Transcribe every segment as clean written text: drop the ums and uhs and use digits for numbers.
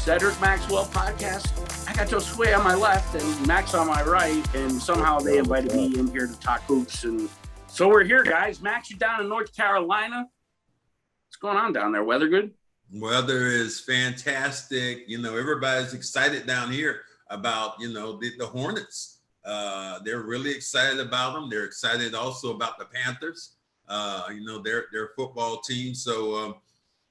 Cedric Maxwell podcast. I got Josue on my left and Max on my right, and somehow they invited me in here to talk hoops. And so we're here, guys. Max, you down in North Carolina. What's going on down there? Weather good? Weather is fantastic. You know, everybody's excited down here about, the Hornets. They're really excited about them. They're excited also about the Panthers, their football team. So,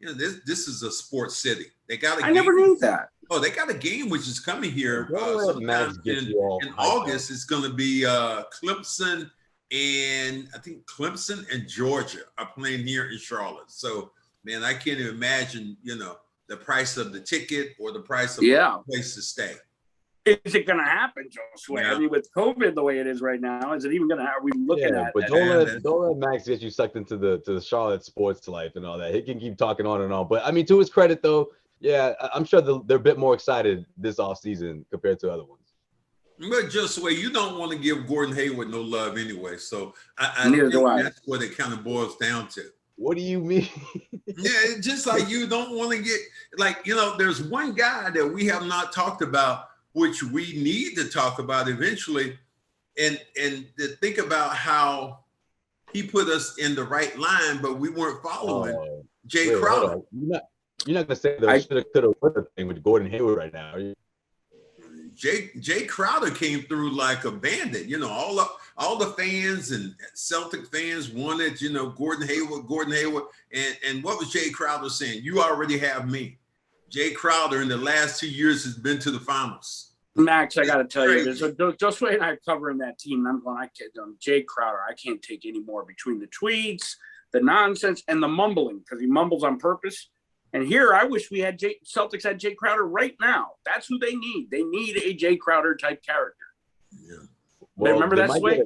this is a sports city. They got a game. I never knew that. Oh, they got a game which is coming here sometime in August. It's going to be Clemson, and I think Clemson and Georgia are playing here in Charlotte. So, man, I can't even imagine, the price of the ticket or the price of the place to stay. Is it going to happen, Josue? Yeah. I mean, with COVID the way it is right now, is it even going to? Are we looking at? But don't let Max get you sucked into the Charlotte sports life and all that. He can keep talking on and on. But I mean, to his credit, though, yeah, I'm sure they're a bit more excited this offseason compared to other ones. But Josue, you don't want to give Gordon Hayward no love anyway. So I think that's what it kind of boils down to. What do you mean? Yeah, just like you don't want to get there's one guy that we have not talked about, which we need to talk about eventually, and to think about how he put us in the right line, but we weren't following Jay Crowder. You're not gonna say that I should have, could have put the thing with Gordon Hayward right now, are you? Jay Crowder came through like a bandit. All the fans and Celtic fans wanted, Gordon Hayward. And what was Jay Crowder saying? You already have me. Jay Crowder in the last 2 years has been to the finals. Max, I got to tell you, Josue and I covering that team. I'm going, Jay Crowder, I can't take any more between the tweets, the nonsense, and the mumbling, because he mumbles on purpose. And here, I wish we had Celtics had Jay Crowder right now. That's who they need. They need a Jay Crowder type character. Yeah. Well, remember that way?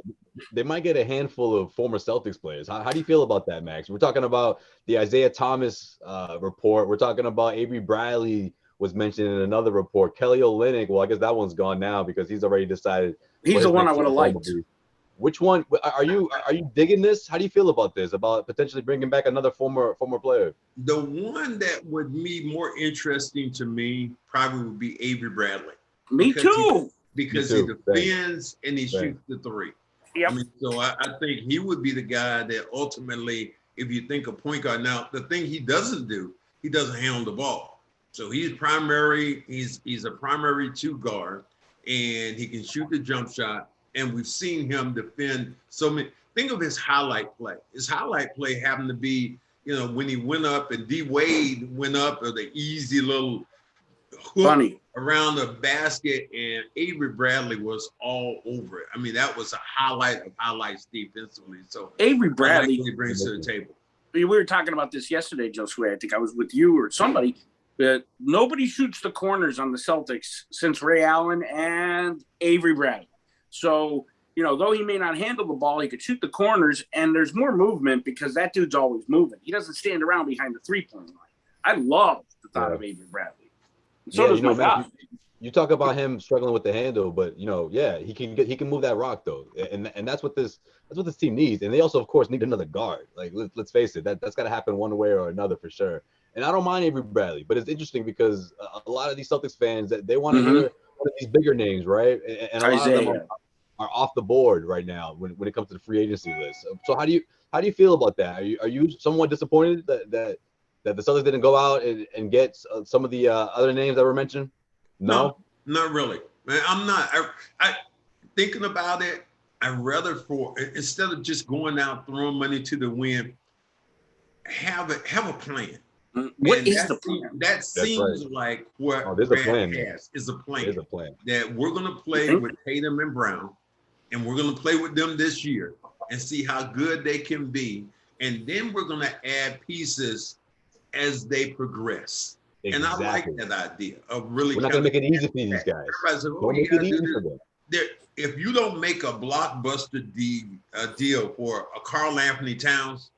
They might get a handful of former Celtics players. How do you feel about that, Max? We're talking about the Isaiah Thomas report. We're talking about Avery Bradley was mentioned in another report. Kelly Olynyk, well, I guess that one's gone now because he's already decided. He's the one I would have liked. Which one are you digging this? How do you feel about this? About potentially bringing back another former player? The one that would be more interesting to me probably would be Avery Bradley. Me too. Because he defends and he shoots the three. Yep. So I think he would be the guy that ultimately, if you think of point guard, now the thing he doesn't do, he doesn't handle the ball. So he's a primary two guard, and he can shoot the jump shot. And we've seen him defend so many. Think of his highlight play. His highlight play happened to be, when he went up and D Wade went up or the easy little hook around the basket, and Avery Bradley was all over it. I mean, that was a highlight of highlights defensively. So Avery Bradley brings to the table. We were talking about this yesterday, Josue. I think I was with you or somebody. Nobody shoots the corners on the Celtics since Ray Allen and Avery Bradley. So, though he may not handle the ball, he could shoot the corners, and there's more movement because that dude's always moving. He doesn't stand around behind the three-point line. I love the thought of Avery Bradley. So does my guy. You talk about him struggling with the handle, but he can move that rock though, and that's what this team needs. And they also, of course, need another guard. Like let's face it, that's got to happen one way or another for sure. And I don't mind Avery Bradley, but it's interesting because a lot of these Celtics fans that they want to hear one of these bigger names, right? And a lot of them are off the board right now when it comes to the free agency list. So how do you feel about that? Are you somewhat disappointed that the Celtics didn't go out and get some of the other names that were mentioned? No, not really. Man, I'm not. I thinking about it. I'd rather instead of just going out throwing money to the wind, have a plan. What is the plan? That seems like what Brad has is a plan. There's a plan that we're going to play with Tatum and Brown, and we're going to play with them this year and see how good they can be, and then we're going to add pieces as they progress. Exactly. And I like that idea of really. We're not going to make it easy for these guys. Don't make it easy for them. If you don't make a blockbuster deal for a Karl Anthony Towns,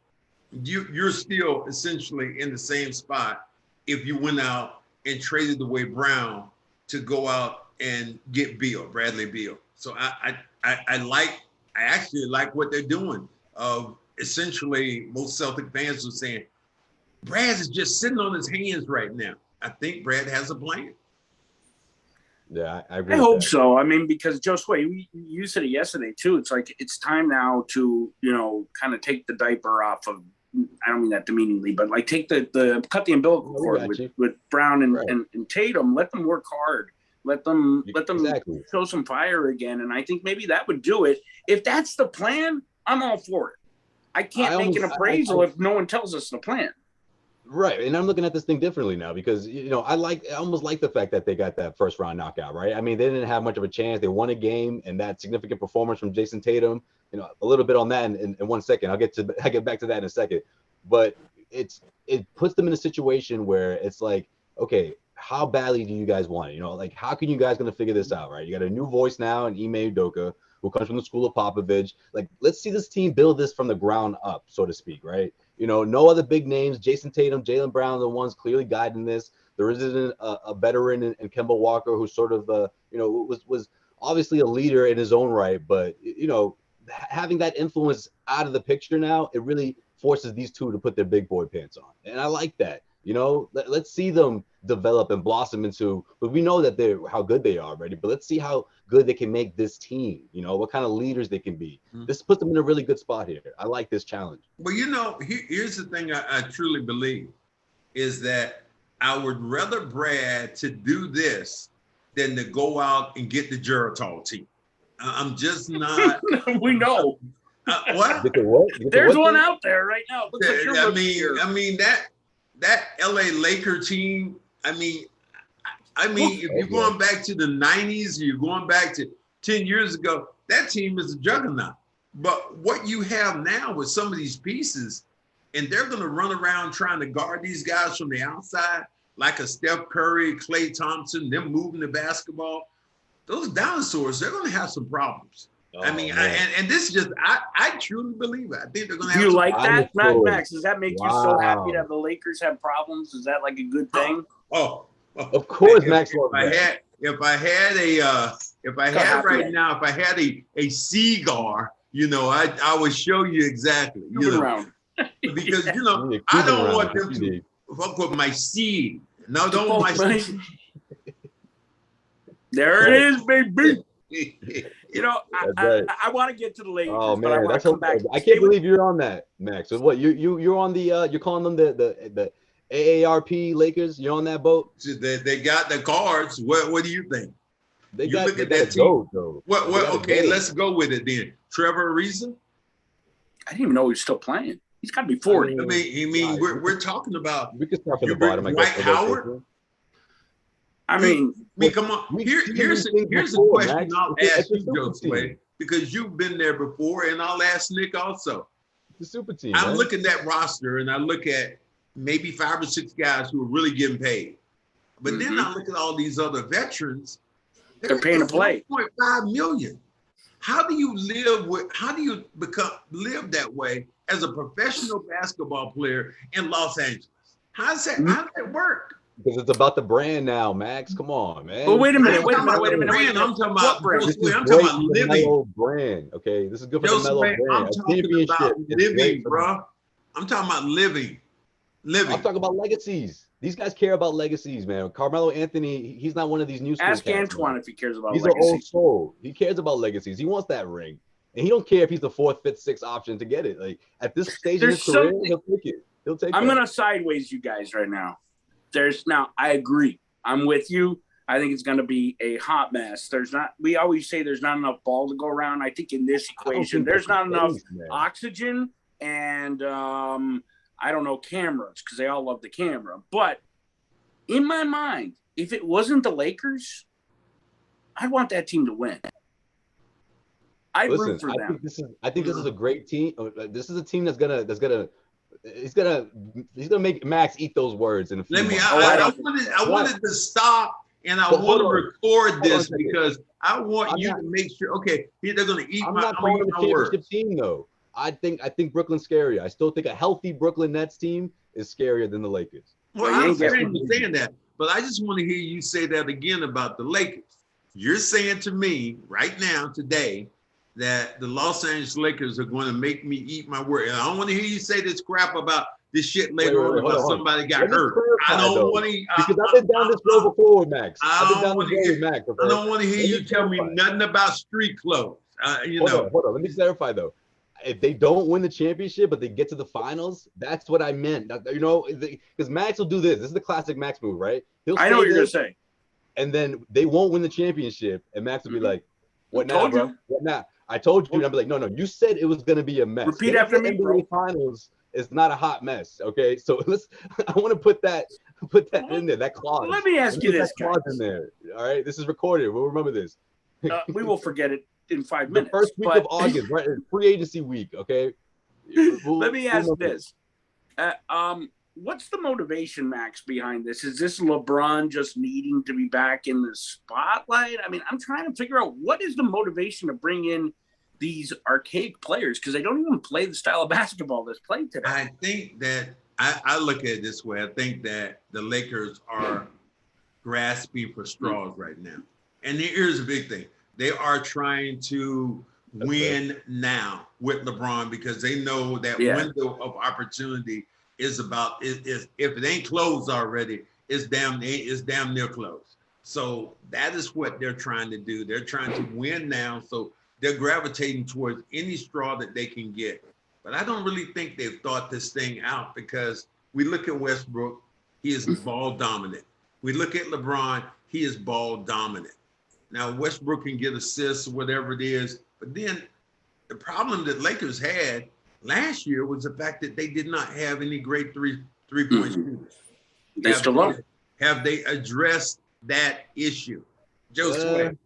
you're still essentially in the same spot if you went out and traded away Brown to go out and get Bradley Beal. So I actually like what they're doing. Essentially, most Celtic fans are saying, Brad is just sitting on his hands right now. I think Brad has a plan. Yeah, I agree. I with hope that. so. I mean, because Josue, you said it yesterday too. It's like it's time now to kind of take the diaper off of. I don't mean that demeaningly, but like take the cut the umbilical cord with Brown and Tatum. Let them work hard. Let them show some fire again. And I think maybe that would do it. If that's the plan, I'm all for it. I can't make an appraisal if no one tells us the plan. Right, and I'm looking at this thing differently now because I almost like the fact that they got that first round knockout. Right, I mean they didn't have much of a chance. They won a game, and that significant performance from Jason Tatum. A little bit on that in 1 second. I'll get back to that in a second. But it puts them in a situation where it's like, okay, how badly do you guys want it? Like how can you guys gonna figure this out? Right, you got a new voice now in Ime Udoka, who comes from the school of Popovich. Like let's see this team build this from the ground up, so to speak. Right. No other big names. Jason Tatum, Jaylen Brown are the ones clearly guiding this. There isn't a veteran in Kemba Walker who sort of, was obviously a leader in his own right. But, having that influence out of the picture now, it really forces these two to put their big boy pants on. And I like that. Let's see them develop and blossom into, but we know that how good they are already, but let's see how good they can make this team, what kind of leaders they can be. This puts them in a really good spot here. I like this challenge. Well, here's the thing I truly believe is that I would rather Brad to do this than to go out and get the Geritol team. I'm just not. We know. What? There's one out there right now. Looks like I mean that LA Laker team. I mean, if you're going back to the 90s, you're going back to 10 years ago, that team is a juggernaut. But what you have now with some of these pieces, and they're going to run around trying to guard these guys from the outside, like a Steph Curry, Klay Thompson, them moving the basketball. Those dinosaurs, they're going to have some problems. And this is just, I truly believe it. I think they're going to have. Do you like that, Max? Does that make you so happy that the Lakers have problems? Is that like a good thing? Of course, Max. If I had a cigar, I would show you exactly. Because I don't want them to fuck with my seed. No, don't my seed. There it is, baby. I want to get to the Lakers. Oh man, but I want to come back. I can't believe you're on that, Max. So what you're on the you're calling them the AARP Lakers? You're on that boat? They got the cards. What do you think? Look at that team. What? Okay, let's go with it then. Trevor Ariza? I didn't even know he was still playing. He's got to be 40. I mean, we're talking about. We can start from the bottom. Dwight Howard. I mean, come on. Here's a question I'll ask you, Josue, because you've been there before, and I'll ask Nick also. The super team. I'm looking at that roster, and I look at maybe 5 or 6 guys who are really getting paid. But then I look at all these other veterans. They're paying to play. $1.5 million. How do you live that way as a professional basketball player in Los Angeles? How does that work? Because it's about the brand now, Max. Come on, man. But wait a minute. I'm talking about brand. I'm talking about living. Brand. Okay, this is good for the mellow brand. I'm talking about living, bro. I'm talking about living. I'm talking about legacies. These guys care about legacies, man. Carmelo Anthony, he's not one of these new school Ask cats, Antoine man. If he cares about he's legacies. He's an old soul. He cares about legacies. He wants that ring. And he don't care if he's the 4th, 5th, 6th option to get it. Like at this stage in his career, he'll take it. I'm going to sideways you guys right now. I agree. I'm with you. I think it's going to be a hot mess. We always say there's not enough ball to go around. I think in this equation, there's not enough oxygen and, cameras because they all love the camera. But in my mind, if it wasn't the Lakers, I want that team to win. Root for them. I think this is a great team. This is a team that's gonna make Max eat those words in a few months. I wanted to stop and I want to record this because I want you to make sure. Okay, they're going to eat I'm my. not calling them a championship team though. I think Brooklyn's scarier. I still think a healthy Brooklyn Nets team is scarier than the Lakers. Well, I'm saying that, but I just want to hear you say that again about the Lakers. You're saying to me right now today that the Los Angeles Lakers are going to make me eat my word. And I don't want to hear you say this crap about this shit later on about somebody got hurt. I don't want to. Because I've been down this road before with Max. I don't want to hear you tell me nothing about street clothes. Hold on. Let me clarify though. If they don't win the championship, but they get to the finals, that's what I meant. Because Max will do this. This is the classic Max move, right? I know what you're gonna say. And then they won't win the championship, and Max will be like, "What now, bro? What now? I told you." And I'll be like, "No, you said it was gonna be a mess. Repeat after me, bro. Finals is not a hot mess, okay? So I want to put that in there. That clause. Let me ask you this, clause in there. All right, this is recorded. We'll remember this. We will forget it in 5 minutes. The first week of August, right? Free agency week, okay? Let me ask this. What's the motivation, Max, behind this? Is this LeBron just needing to be back in the spotlight? I mean, I'm trying to figure out what is the motivation to bring in these archaic players, because they don't even play the style of basketball that's played today. I think that I look at it this way. I think that the Lakers are grasping for straws right now. And here's the big thing. They are trying to win now with LeBron because they know that window of opportunity is if it ain't closed already, it's damn near closed. So that is what they're trying to do. They're trying to win now. So they're gravitating towards any straw that they can get. But I don't really think they've thought this thing out, because we look at Westbrook, he is ball dominant. We look at LeBron, he is ball dominant. Now, Westbrook can get assists or whatever it is, but then the problem that Lakers had last year was the fact that they did not have any great three-point shooters. They still don't. Have they addressed that issue? Josue.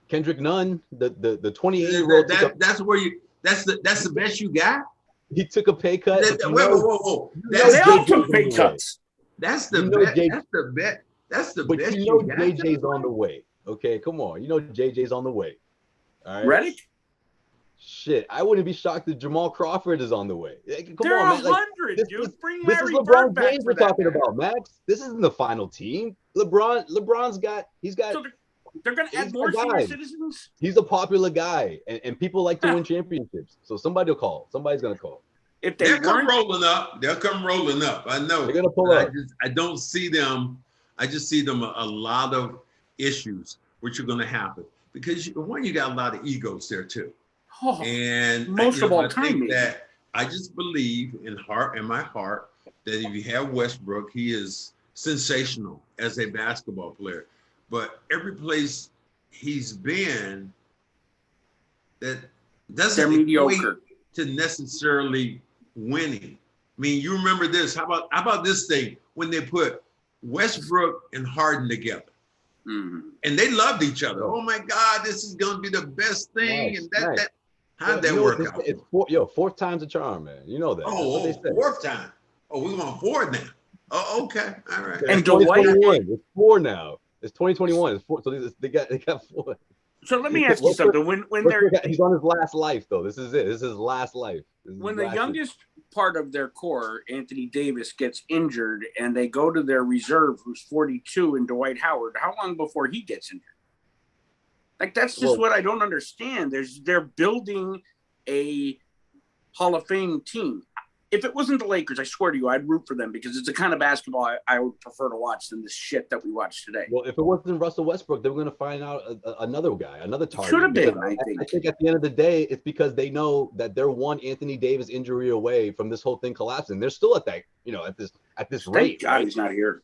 Kendrick Nunn, the 28-year-old. That's the best you got? He took a pay cut. Whoa. They all took pay cuts. That's the best. That's the best you got. JJ's on the way. Okay, come on. JJ's on the way. All right. Redick? Shit, I wouldn't be shocked if Jamal Crawford is on the way. Come They're on, man. 100, dude. Bring this Larry is LeBron Bird James we're talking about, Max. This isn't the final team. LeBron's got. So they're going to add more senior citizens? He's a popular guy, and people like to win championships. So somebody will call. Somebody's going to call. If they'll come rolling up. They'll come rolling up. I know. They're going to pull up. I don't see them. I just see them a lot of issues which are going to happen. Because, one, you got a lot of egos there, too. Oh, and most of all time, that I just believe in my heart, that if you have Westbrook, he is sensational as a basketball player. But every place he's been, that doesn't equate to necessarily winning. I mean, you remember this? How about this thing when they put Westbrook and Harden together? Mm-hmm. And they loved each other. Oh my God, this is gonna be the best thing. Nice, and that how'd that work out? It's fourth time's a charm, man. You know that. Fourth time. Oh, we want four now. Oh, okay. All right. And Dwight, it's four now. It's 2021. It's four. So they got four. So let me ask you something. When he's on his last life, though. This is it. This is his last life. When the youngest part of their core, Anthony Davis, gets injured and they go to their reserve, who's 42, and Dwight Howard, how long before he gets injured? Like, that's just what I don't understand. They're building a Hall of Fame team. If it wasn't the Lakers, I swear to you, I'd root for them, because it's the kind of basketball I would prefer to watch than the shit that we watch today. Well, if it wasn't Russell Westbrook, they were going to find out another guy, another target. Should have been, I think. I think at the end of the day, it's because they know that they're one Anthony Davis injury away from this whole thing collapsing. They're still at that, at this rate. Thank God he's not here.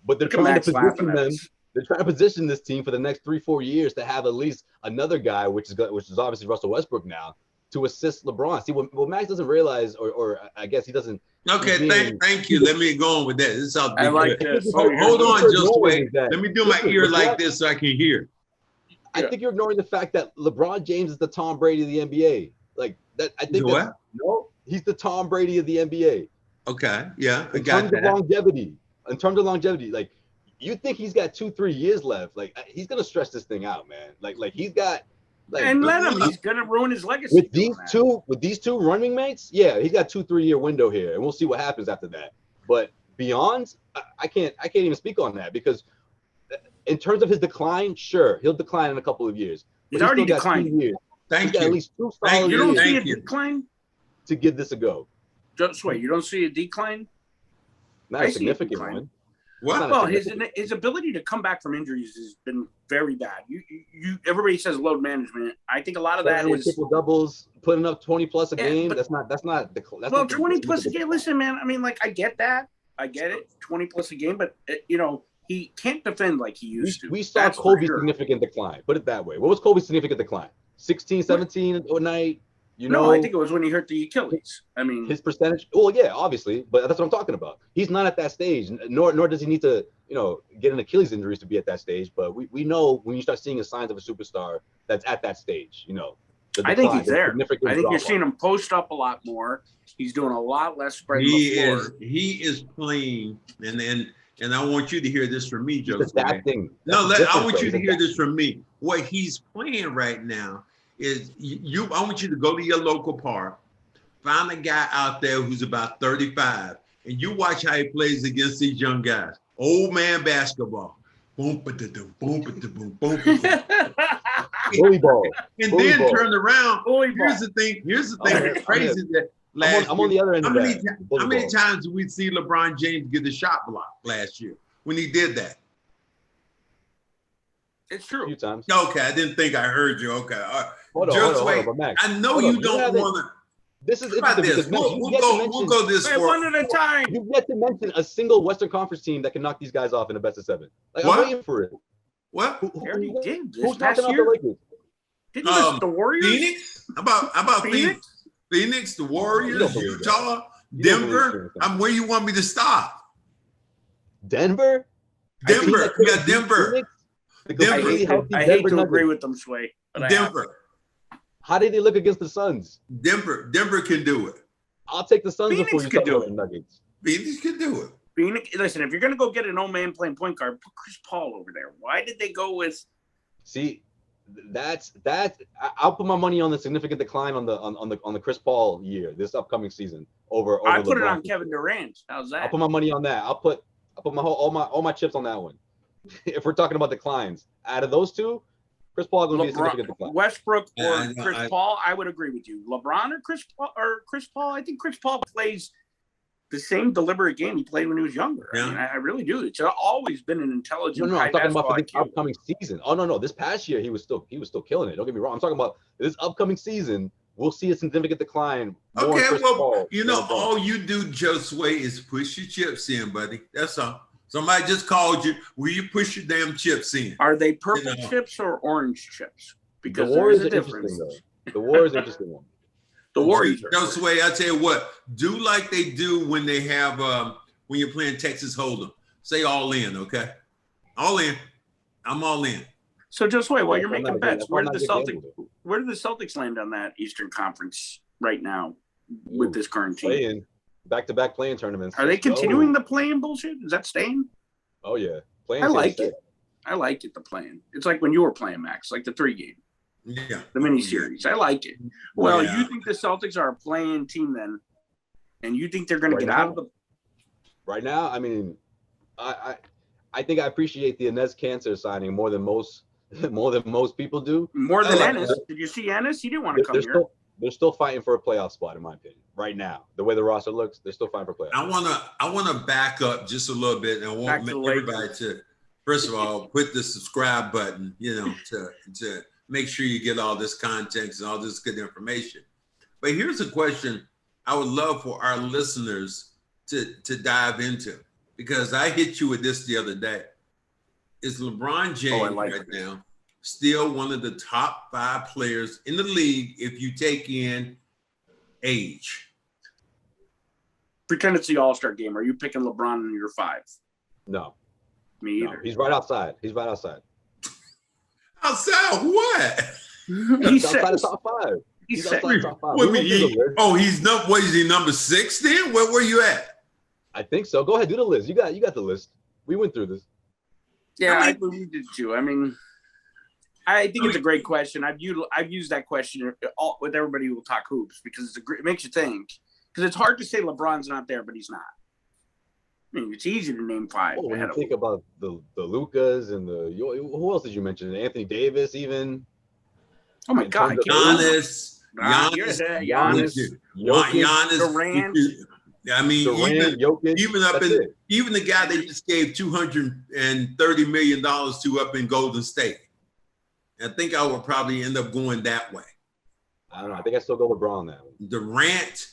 But they're trying to position them. They're trying to position this team for the next 3-4 years to have at least another guy, which is obviously Russell Westbrook now, to assist LeBron. See, what Max doesn't realize, or I guess he doesn't. Okay, thank you. Let me go on with that. This is how I like this. Hold on, Josue. Let me do my ear like this so I can hear. I think you're ignoring the fact that LeBron James is the Tom Brady of the NBA. Like that. I think what? No, he's the Tom Brady of the NBA. Okay, yeah, I in got terms that. In terms of longevity, like, you think he's got 2-3 years left? Like, he's gonna stretch this thing out, man. Like he's got. And let him. He's gonna ruin his legacy. With these two running mates, yeah, he's got 2-3 year window here, and we'll see what happens after that. But beyond, I can't even speak on that, because in terms of his decline, sure, he'll decline in a couple of years. He's already declined. Thank you. At least 2 solid years. You don't see a you. decline to give this a go. Just wait, you don't see a decline? Not a significant one. What? Well, his ability to come back from injuries has been very bad. You everybody says load management. I think a lot of that is triple doubles, putting up 20 plus a game. That's not 20 plus a game. Listen, man. I mean, like, I get that. I get it. 20 plus a game, but he can't defend like he used to. We saw Kobe's significant decline. Put it that way. What was Kobe's significant decline? 16, 17 a night. No, I think it was when he hurt the Achilles. I mean, his percentage. Well, yeah, obviously, but that's what I'm talking about. He's not at that stage, nor does he need to, get an Achilles injury to be at that stage. But we know when you start seeing the signs of a superstar that's at that stage. I think he's there. I think you're seeing him post up a lot more. He's doing a lot less spread. He is playing, and I want you to hear this from me, Josue. I want you to hear this from me. What he's playing right now is I want you to go to your local park, find a guy out there who's about 35, and you watch how he plays against these young guys. Old man basketball. Boom, boom, boom, boom. Bully ball. And then turn around. Here's the thing that's crazy that I'm on the other end of that. How many times did we see LeBron James get the shot block last year when he did that? It's true. A few times. Okay, I didn't think I heard you. Okay. Hold on, Max. I know you don't want to. This is interesting because we'll go this for one at a time. You've yet to mention a single Western Conference team that can knock these guys off in a best of 7. Like, I'm waiting for it. What? They already did. Who's knocking off the Lakers? Didn't the Warriors? Phoenix? How about Phoenix? Phoenix, the Warriors, Utah, Denver. Where you want me to stop? Denver. You got Denver. I hate to agree with them, Sway. Denver. How did they look against the Suns? Denver can do it. I'll take the Suns Phoenix before you can do it. Nuggets. Phoenix can do it. Phoenix. Listen, if you're gonna go get an old man playing point guard, put Chris Paul over there. Why did they go with? See, that's. I'll put my money on the significant decline on the Chris Paul year this upcoming season over. I put it on Kevin Durant. How's that? I'll put my money on that. I'll put all my chips on that one. If we're talking about declines, out of those two, Chris Paul going to be a significant decline. Westbrook or Chris Paul, I would agree with you. LeBron or Chris Paul, I think Chris Paul plays the same deliberate game he played when he was younger. Yeah. I mean, I really do. It's always been an intelligent. No, I'm talking about for the upcoming season. Oh no, this past year he was still killing it. Don't get me wrong. I'm talking about this upcoming season. We'll see a significant decline. Okay, well, all you do, Josue, is push your chips in, buddy. That's all. Somebody just called you. Will you push your damn chips in? Are they purple chips or orange chips? Because the Warriors there's a difference. The Warriors are interesting one. The Warriors. Josue, I tell you what. Do like they do when they have when you're playing Texas Hold'em. Say all in, okay? All in. I'm all in. So Josue, while you're making bets, where do the Celtics land on that Eastern Conference right now with this current team? Back-to-back playing tournaments. Are they continuing the playing bullshit? Is that staying? Oh yeah, I like it. I like it. The playing. It's like when you were playing, Max, like the 3-game. Yeah. The mini series. I like it. Well, you think the Celtics are a playing team then, and you think they're going to get out of the? Right now, I mean, I think I appreciate the Inez Cancer signing more than most people do. More than Ennis. Did you see Ennis? He didn't want to come here. They're still fighting for a playoff spot, in my opinion. Right now, the way the roster looks, they're still fighting for playoffs. I wanna back up just a little bit, and I want everybody to, first of all, put the subscribe button, to make sure you get all this context and all this good information. But here's a question I would love for our listeners to dive into, because I hit you with this the other day. Is LeBron James now still one of the top 5 players in the league if you take in age? Pretend it's the All-Star game. Are you picking LeBron in your 5? No. Me either. No. He's right outside. Outside what? He's outside the top 5. He's outside the top 5. Is he number 6 then? Where you at? I think so. Go ahead, do the list. You got the list. We went through this. Yeah, I believe it too. I mean, I think it's a great question. I've used that question with everybody who will talk hoops because it makes you think. Because it's hard to say LeBron's not there, but he's not. I mean, it's easy to name 5. When you think about the Lucas and who else did you mention? Anthony Davis, even. Oh my God! Giannis, Giannis, Durant. I mean, Durant, Jokic, even the guy they just gave $230 million to up in Golden State. I think I would probably end up going that way. I don't know. I think I still go LeBron now. Durant,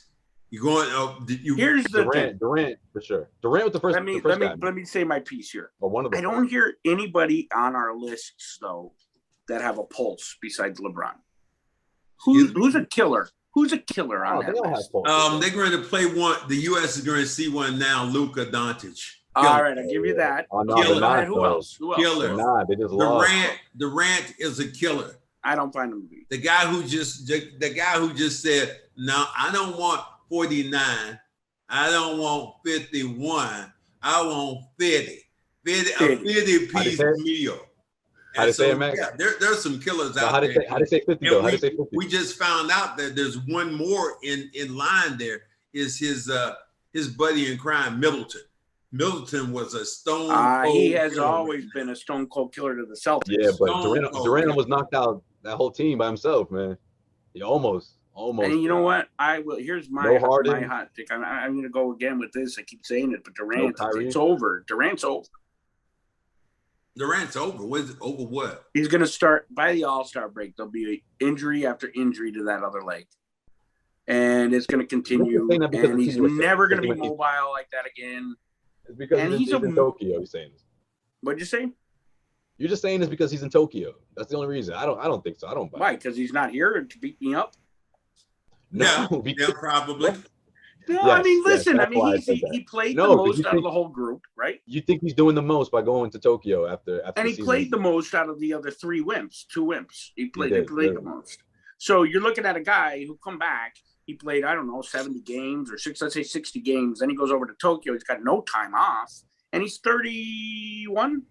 you're going. Here's the thing. Durant for sure. Durant was the first. Let me say my piece here. Or one of them. I don't hear anybody on our lists though that have a pulse besides LeBron. Who's a killer? Who's a killer on that list? They're going to play one. The U.S. is going to see one now. Luka Doncic. All right, I'll give you that. Oh, no, killer. Who else? Killer. Nah, they just lost. Durant is a killer. I don't find him to be. The guy who just said, "No, I don't want 49. I don't want 51. I want 50. 50-piece meal." How to say it, Max? Yeah, there's some killers out there. How to say 50 though? How to say 50? We just found out that there's one more in line there. Is his buddy in crime, Middleton. Middleton was a stone cold he has killer. always been a stone cold killer to the Celtics. Yeah, but Durant was knocked out that whole team by himself, man. He almost. And you know what? I will. Here's my hot take. I'm going to go again with this. I keep saying it, but Durant, it's over. Durant's over. Durant's over. Over what? He's going to start by the All-Star break. There'll be injury after injury to that other leg. And it's going to continue. And he's never going to be mobile like that again. It's because he's in Tokyo, he's saying this. What'd you say? You're just saying this because he's in Tokyo. That's the only reason. I don't think so. I don't buy it. Why? Because he's not here to beat me up? No, yeah, probably. No, yes, I mean, listen. I mean, he played the most out of the whole group, right? You think he's doing the most by going to Tokyo after and he played the most out of the other two wimps. He played the most. So you're looking at a guy who come back. He played, 70 games or 60 games. Then he goes over to Tokyo. He's got no time off, and he's 31.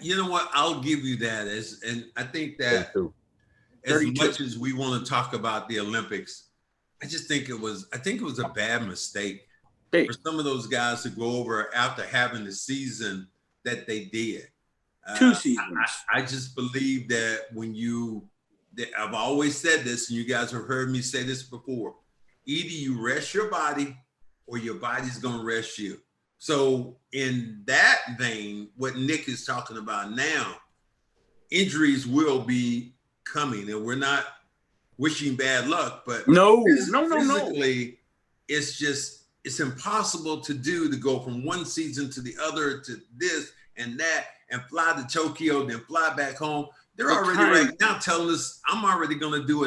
You know what? I'll give you that. And I think that as much as we want to talk about the Olympics, I think it was a bad mistake for some of those guys to go over after having the season that they did. 2 seasons. I just believe that I've always said this, and you guys have heard me say this before. Either you rest your body or your body's going to rest you. So in that vein, what Nick is talking about now, injuries will be coming, and we're not wishing bad luck, but no. It's impossible to go from one season to the other to this and that and fly to Tokyo, then fly back home. They're already right now telling us I'm already going to do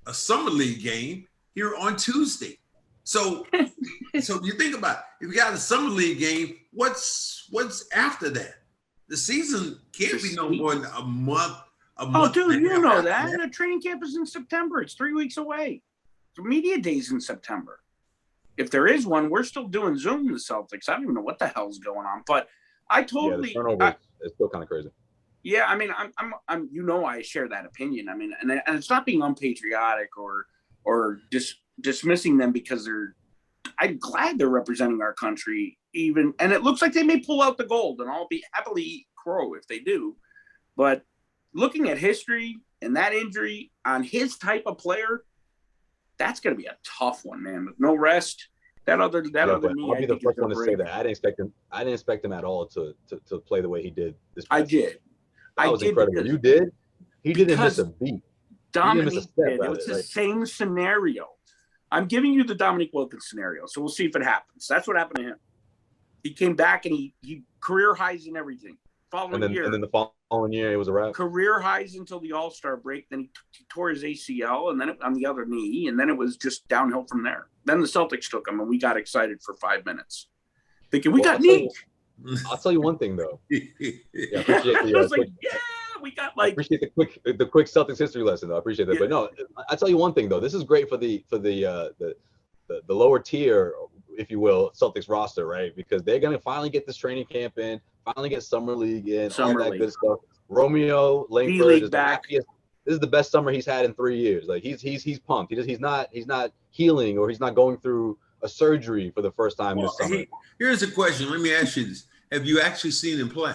a summer league game here on Tuesday. So you think about it. If you got a summer league game, what's after that? The season can't be no more than a month. Oh, dude, you know that. The training camp is in September. It's 3 weeks away. The media day's in September. If there is one, we're still doing Zoom in the Celtics. I don't even know what the hell's going on, but I totally. Yeah, the turnover is still kind of crazy. Yeah, I mean, I'm I share that opinion. I mean, and it's not being unpatriotic or dismissing them because I'm glad they're representing our country even, and it looks like they may pull out the gold, and I'll be happily eat crow if they do. But looking at history and that injury on his type of player, that's going to be a tough one, man. With no rest, that other knee. I'll be the first one to say that I didn't expect him at all to play the way he did this. I did. That was incredible. You did? He didn't miss a beat. Dominique did. It was the same scenario. I'm giving you the Dominique Wilkins scenario, so we'll see if it happens. That's what happened to him. He came back and he career highs in everything. And then the following year, it was a wrap. Career highs until the All-Star break. Then he tore his ACL, and then on the other knee, and then it was just downhill from there. Then the Celtics took him, and we got excited for 5 minutes, thinking we got Nick. I'll tell you one thing though. Yeah, I was like, we got like. I appreciate the quick Celtics history lesson though. I appreciate that, but no, I'll tell you one thing though. This is great for the lower tier, if you will, Celtics roster, right? Because they're gonna finally get this training camp in, finally get summer league in, all that good stuff. Romeo Langford is back. This is the best summer he's had in 3 years. Like he's pumped. He's not healing or he's not going through a surgery for the first time this summer. Here's a question. Let me ask you this: have you actually seen him play?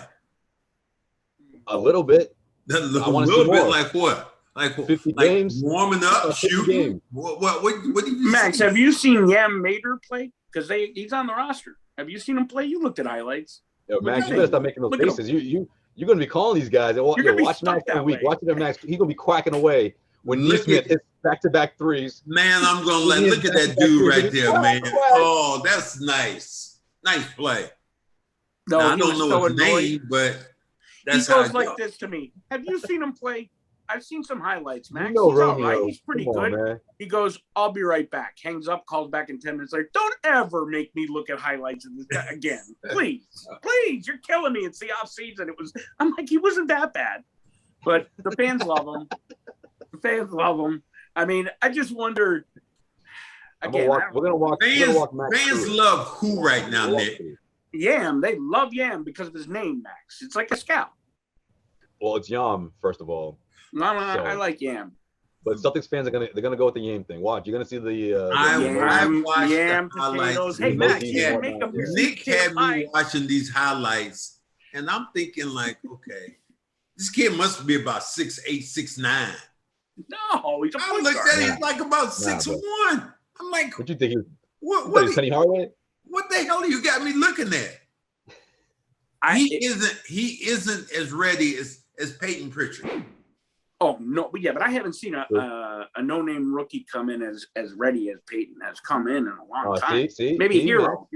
A little bit. A little bit like what? Like 50 games? warming up, 50 shooting. games. What did you Max, see? have you seen Yam Mater play? Because he's on the roster. Have you seen him play? You looked at highlights. Yo, Max, do you you better think? stop making those Look at faces. You're gonna be calling these guys. You're gonna be Watch stuck Max that every week. way. Watch it, Max. He's gonna be quacking away when Look Neesmith at- hits back-to-back threes. Man, I'm gonna look at that dude right there, man. Oh, that's nice. Nice play. No, Now, I he don't was know so his annoyed. name, but He that's how goes it like goes. this to me. Have you seen him play? I've seen some highlights, Max. You know He's all Romeo. right. He's pretty Come on, good. man. He goes, I'll be right back. Hangs up, calls back in 10 minutes. Like, don't ever make me look at highlights of this guy again. Please. Please. You're killing me. It's the off season. I'm like, he wasn't that bad. But the fans love him. The fans love him. I mean, I just wonder. Again, We're gonna walk Max Fans through it. love who right now, Nick? Yam. They love Yam because of his name, Max. It's like a scout. Well, it's Yam, first of all. No, I like Yam. But Celtics fans they're gonna go with the Yam thing. Watch, you're gonna see the I watched Yam, the highlights. potatoes. Hey, Max, you can make them. Nick had me watching these highlights, and I'm thinking like, okay, this kid must be about 6'8", 6'9". No, he's a I point looked guard. at it, he's like about 6'1". I'm like, what you think? what Penny Hardaway? what the hell you got me looking at? He isn't as ready as Peyton Pritchard. Oh no, but I haven't seen a no-name rookie come in as ready as Peyton has come in a long time. Maybe Hero.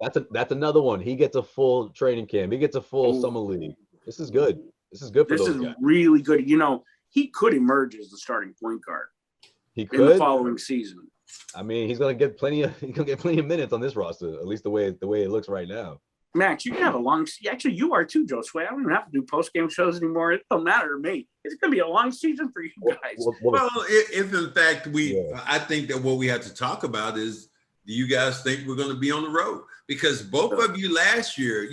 That's another one. He gets a full training camp. He gets a full summer league. This is good. This is good for those guys. This is really good. You know, he could emerge as the starting point guard. He could in the following season. I mean, he's gonna get plenty of minutes on this roster, at least the way it looks right now. Max, you can have a long. Actually, you are too, Josue. I don't even have to do post-game shows anymore. It don't matter to me. It's going to be a long season for you guys. Well, if in fact I think that what we have to talk about is, do you guys think we're going to be on the road? Because both of you last year,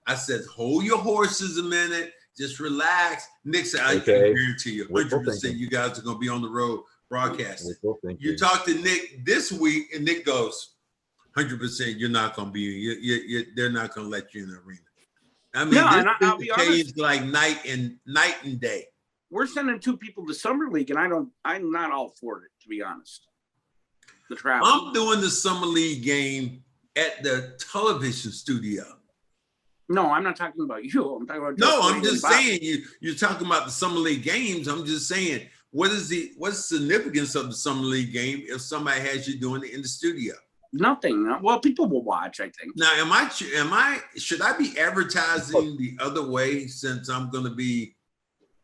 I said, hold your horses a minute, just relax. Nick said, I guarantee you, 100% you guys are going to be on the road broadcasting. You talk to Nick this week, and Nick goes, 100%, you're not going to be. They're not going to let you in the arena. I mean, I'll be honest, like night and day. We're sending 2 people to Summer League, and I'm not all for it, to be honest. The travel. I'm doing the Summer League game at the television studio. No, I'm not talking about you. I'm talking about. No, I'm just saying you're talking about the Summer League games. I'm just saying, what's the significance of the Summer League game if somebody has you doing it in the studio? Nothing. Well, people will watch, I think. Now, should I be advertising the other way since I'm going to be?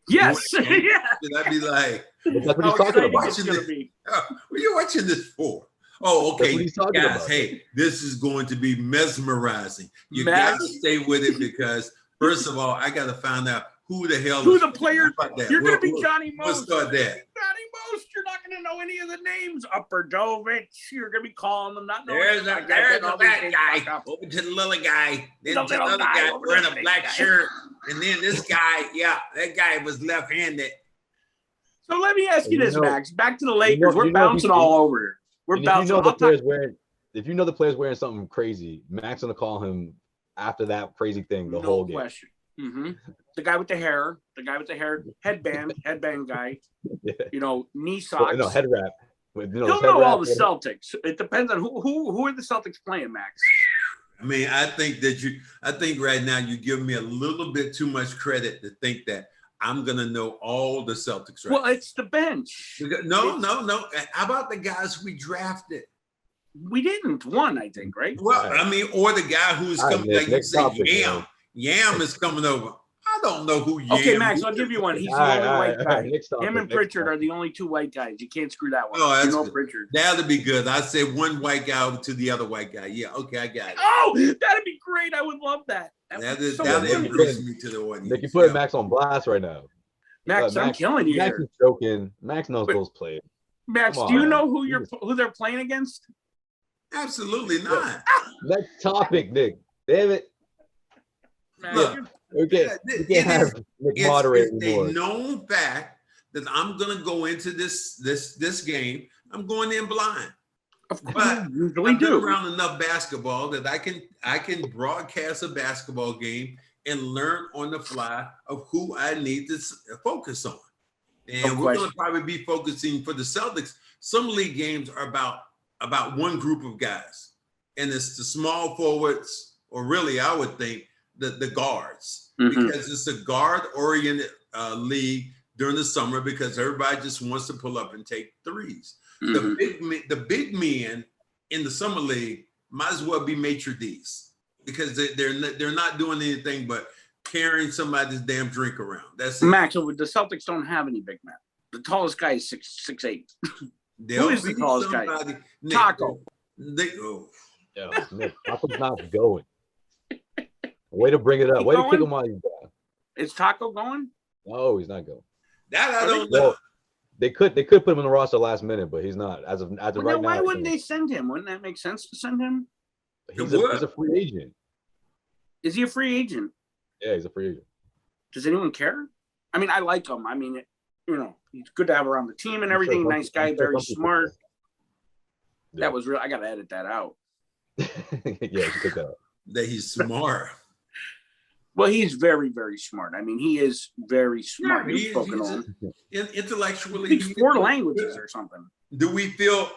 Yes. Yeah. Should I be like, that's what he's talking about. What are you watching this for? Oh, okay, guys. Hey, this is going to be mesmerizing. You got to stay with it because, first of all, I got to find out who the players. You're going to be Johnny Most. Let's start that. Johnny Most. You're not going to know any of the names. Uperdovich. You're going to be calling them. Not knowing. There's a bad guy. Over to the little guy. Then to the other guy wearing a black shirt. And then this guy, that guy was left-handed. So let me ask you this, Max. Back to the Lakers. We're bouncing all over here. We're bouncing. If you know the player's wearing something crazy, Max gonna call him after that crazy thing the whole game. No question. Mm-hmm. The guy with the hair, headband guy. Yeah. Knee socks. No, head wrap. You'll know all the Celtics. It depends on who are the Celtics playing, Max. I mean, I think right now you're giving me a little bit too much credit to think that I'm going to know all the Celtics right now. Well, it's the bench. No. How about the guys we drafted? We didn't. One, I think, right? Well, I mean, or the guy who's coming, like you say, Yam. Yam is coming over. I don't know who Yam is. Okay, Max, I'll give you one. He's the only white guy. Him and Pritchard are the only 2 white guys. You can't screw that one. Oh, that's Pritchard. That'll be good. I said one white guy over to the other white guy. Yeah, okay, I got it. Oh, that'd be great. I would love that. That'll introduce me to the audience. Nick, you put Max on blast right now. Max, I'm killing you Max here. is joking. Max knows those plays. Max, do you know who they're playing against? Absolutely not. Next topic, Nick. Damn it. Look, we can't have Nick moderate anymore. It's a known fact that I'm going to go into this game. I'm going in blind. Of course, but you usually I've been do. around enough basketball that I can broadcast a basketball game and learn on the fly of who I need to focus on. And we're going to probably be focusing for the Celtics. Summer League games are about one group of guys, and it's the small forwards, or really, I would think the guards, because it's a guard-oriented league during the summer because everybody just wants to pull up and take threes. The big men in the summer league might as well be maitre d's because they're not doing anything but carrying somebody's damn drink around. That's it. Max, the Celtics don't have any big men. The tallest guy is 6'8". Who is the tallest guy? Nick, Taco. Yeah, Nick, Taco's not going. Way to bring it up. Way to kick him while he's down. Is Taco going? No, he's not going. That I don't know. They could put him in the roster last minute, but he's not. As of right now. Why wouldn't they send him? Wouldn't that make sense to send him? He's a free agent. Is he a free agent? Yeah, he's a free agent. Does anyone care? I mean, I like him. I mean, he's good to have around the team and everything. Nice guy, very smart. Yeah. That was real. I got to edit that out. Yeah, you took that out. That he's smart. Well, he's very, very smart. I mean, he is very smart. He's intellectually. He speaks 4 languages or something. Do we feel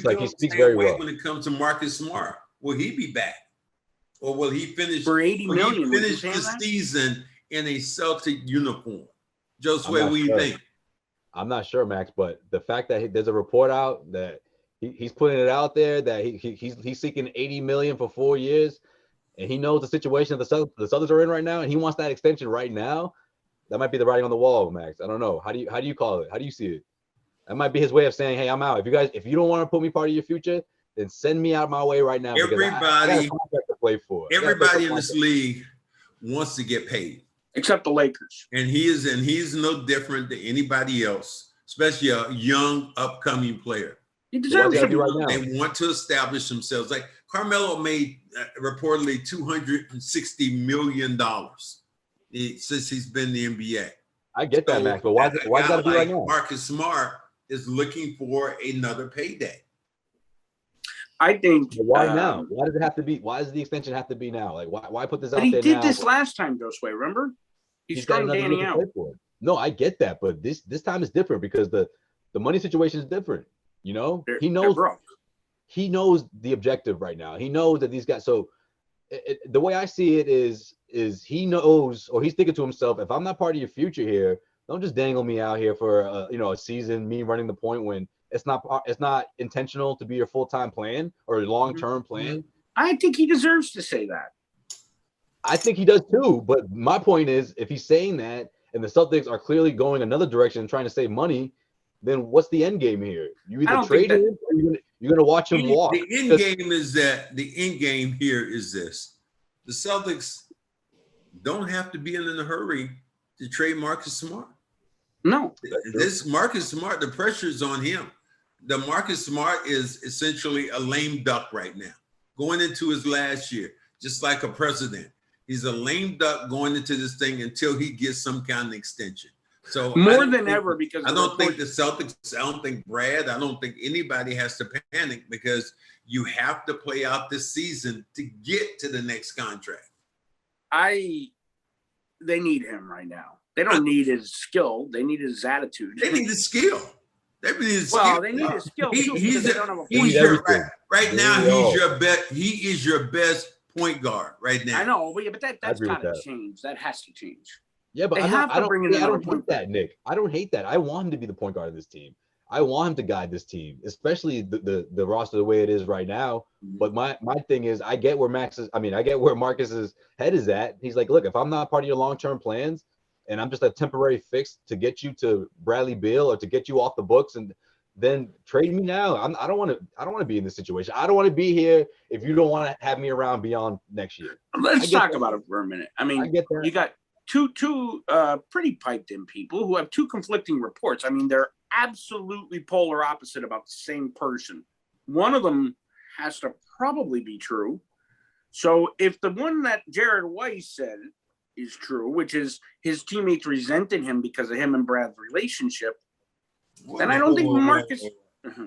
like he speaks very well when it comes to Marcus Smart? Will he be back, or will he finish for $80 million? Finish the season in a Celtic uniform? Josue, what do you think? I'm not sure, Max, but the fact that there's a report out that he's putting it out there that he's seeking $80 million for 4 years. And he knows the situation that the Celtics are in right now, and he wants that extension right now. That might be the writing on the wall, Max. I don't know. How do you call it? How do you see it? That might be his way of saying, "Hey, I'm out. If you don't want to put me part of your future, then send me out my way right now." Everybody I got a contract to play for. Everybody in this league wants to get paid, except the Lakers. And he's no different than anybody else, especially a young upcoming player. He deserves it right now. They want to establish themselves. Like Carmelo made reportedly $260 million since he's been in the NBA. I get that, Max, but why got to be right now? Marcus Smart is looking for another payday. I think. Why now? Why does it have to be? Why does the extension have to be now? Like, why put this out there now? He did this last time, Josue. Remember? He strung Danny out. No, I get that, but this time is different because the money situation is different. You know, he knows the objective right now. He knows that these guys. So the way I see it is he knows, or he's thinking to himself, if I'm not part of your future here, don't just dangle me out here for a season, me running the point when it's not intentional to be your full-time plan or long-term plan. I think he deserves to say that. I think he does too. But my point is, if he's saying that and the Celtics are clearly going another direction and trying to save money, then what's the end game here? You either trade him or you're going to watch him walk. The end game here is this. The Celtics don't have to be in a hurry to trade Marcus Smart. No. This Marcus Smart, the pressure is on him. The Marcus Smart is essentially a lame duck right now, going into his last year, just like a president. He's a lame duck going into this thing until he gets some kind of extension. So more than ever, because I don't think the Celtics, I don't think Brad, I don't think anybody has to panic because you have to play out this season to get to the next contract. They need him right now. They don't need his skill. They need his attitude. They need his skill. They need his skill. Well, they need his skill. Right now, he is your best point guard right now. I know, but that's got to change. That has to change. Yeah, but I don't hate that, Nick. I don't hate that. I want him to be the point guard of this team. I want him to guide this team, especially the roster the way it is right now. But my thing is, I get where Marcus's head is at. He's like, look, if I'm not part of your long-term plans and I'm just a temporary fix to get you to Bradley Beal or to get you off the books, and then trade me now. I don't want to be in this situation. I don't want to be here if you don't want to have me around beyond next year. Let's talk about it for a minute. I mean, you got two pretty piped in people who have two conflicting reports. I mean, they're absolutely polar opposite about the same person. One of them has to probably be true. So if the one that Jared Weiss said is true, which is his teammates resented him because of him and Brad's relationship, then I don't think Marcus.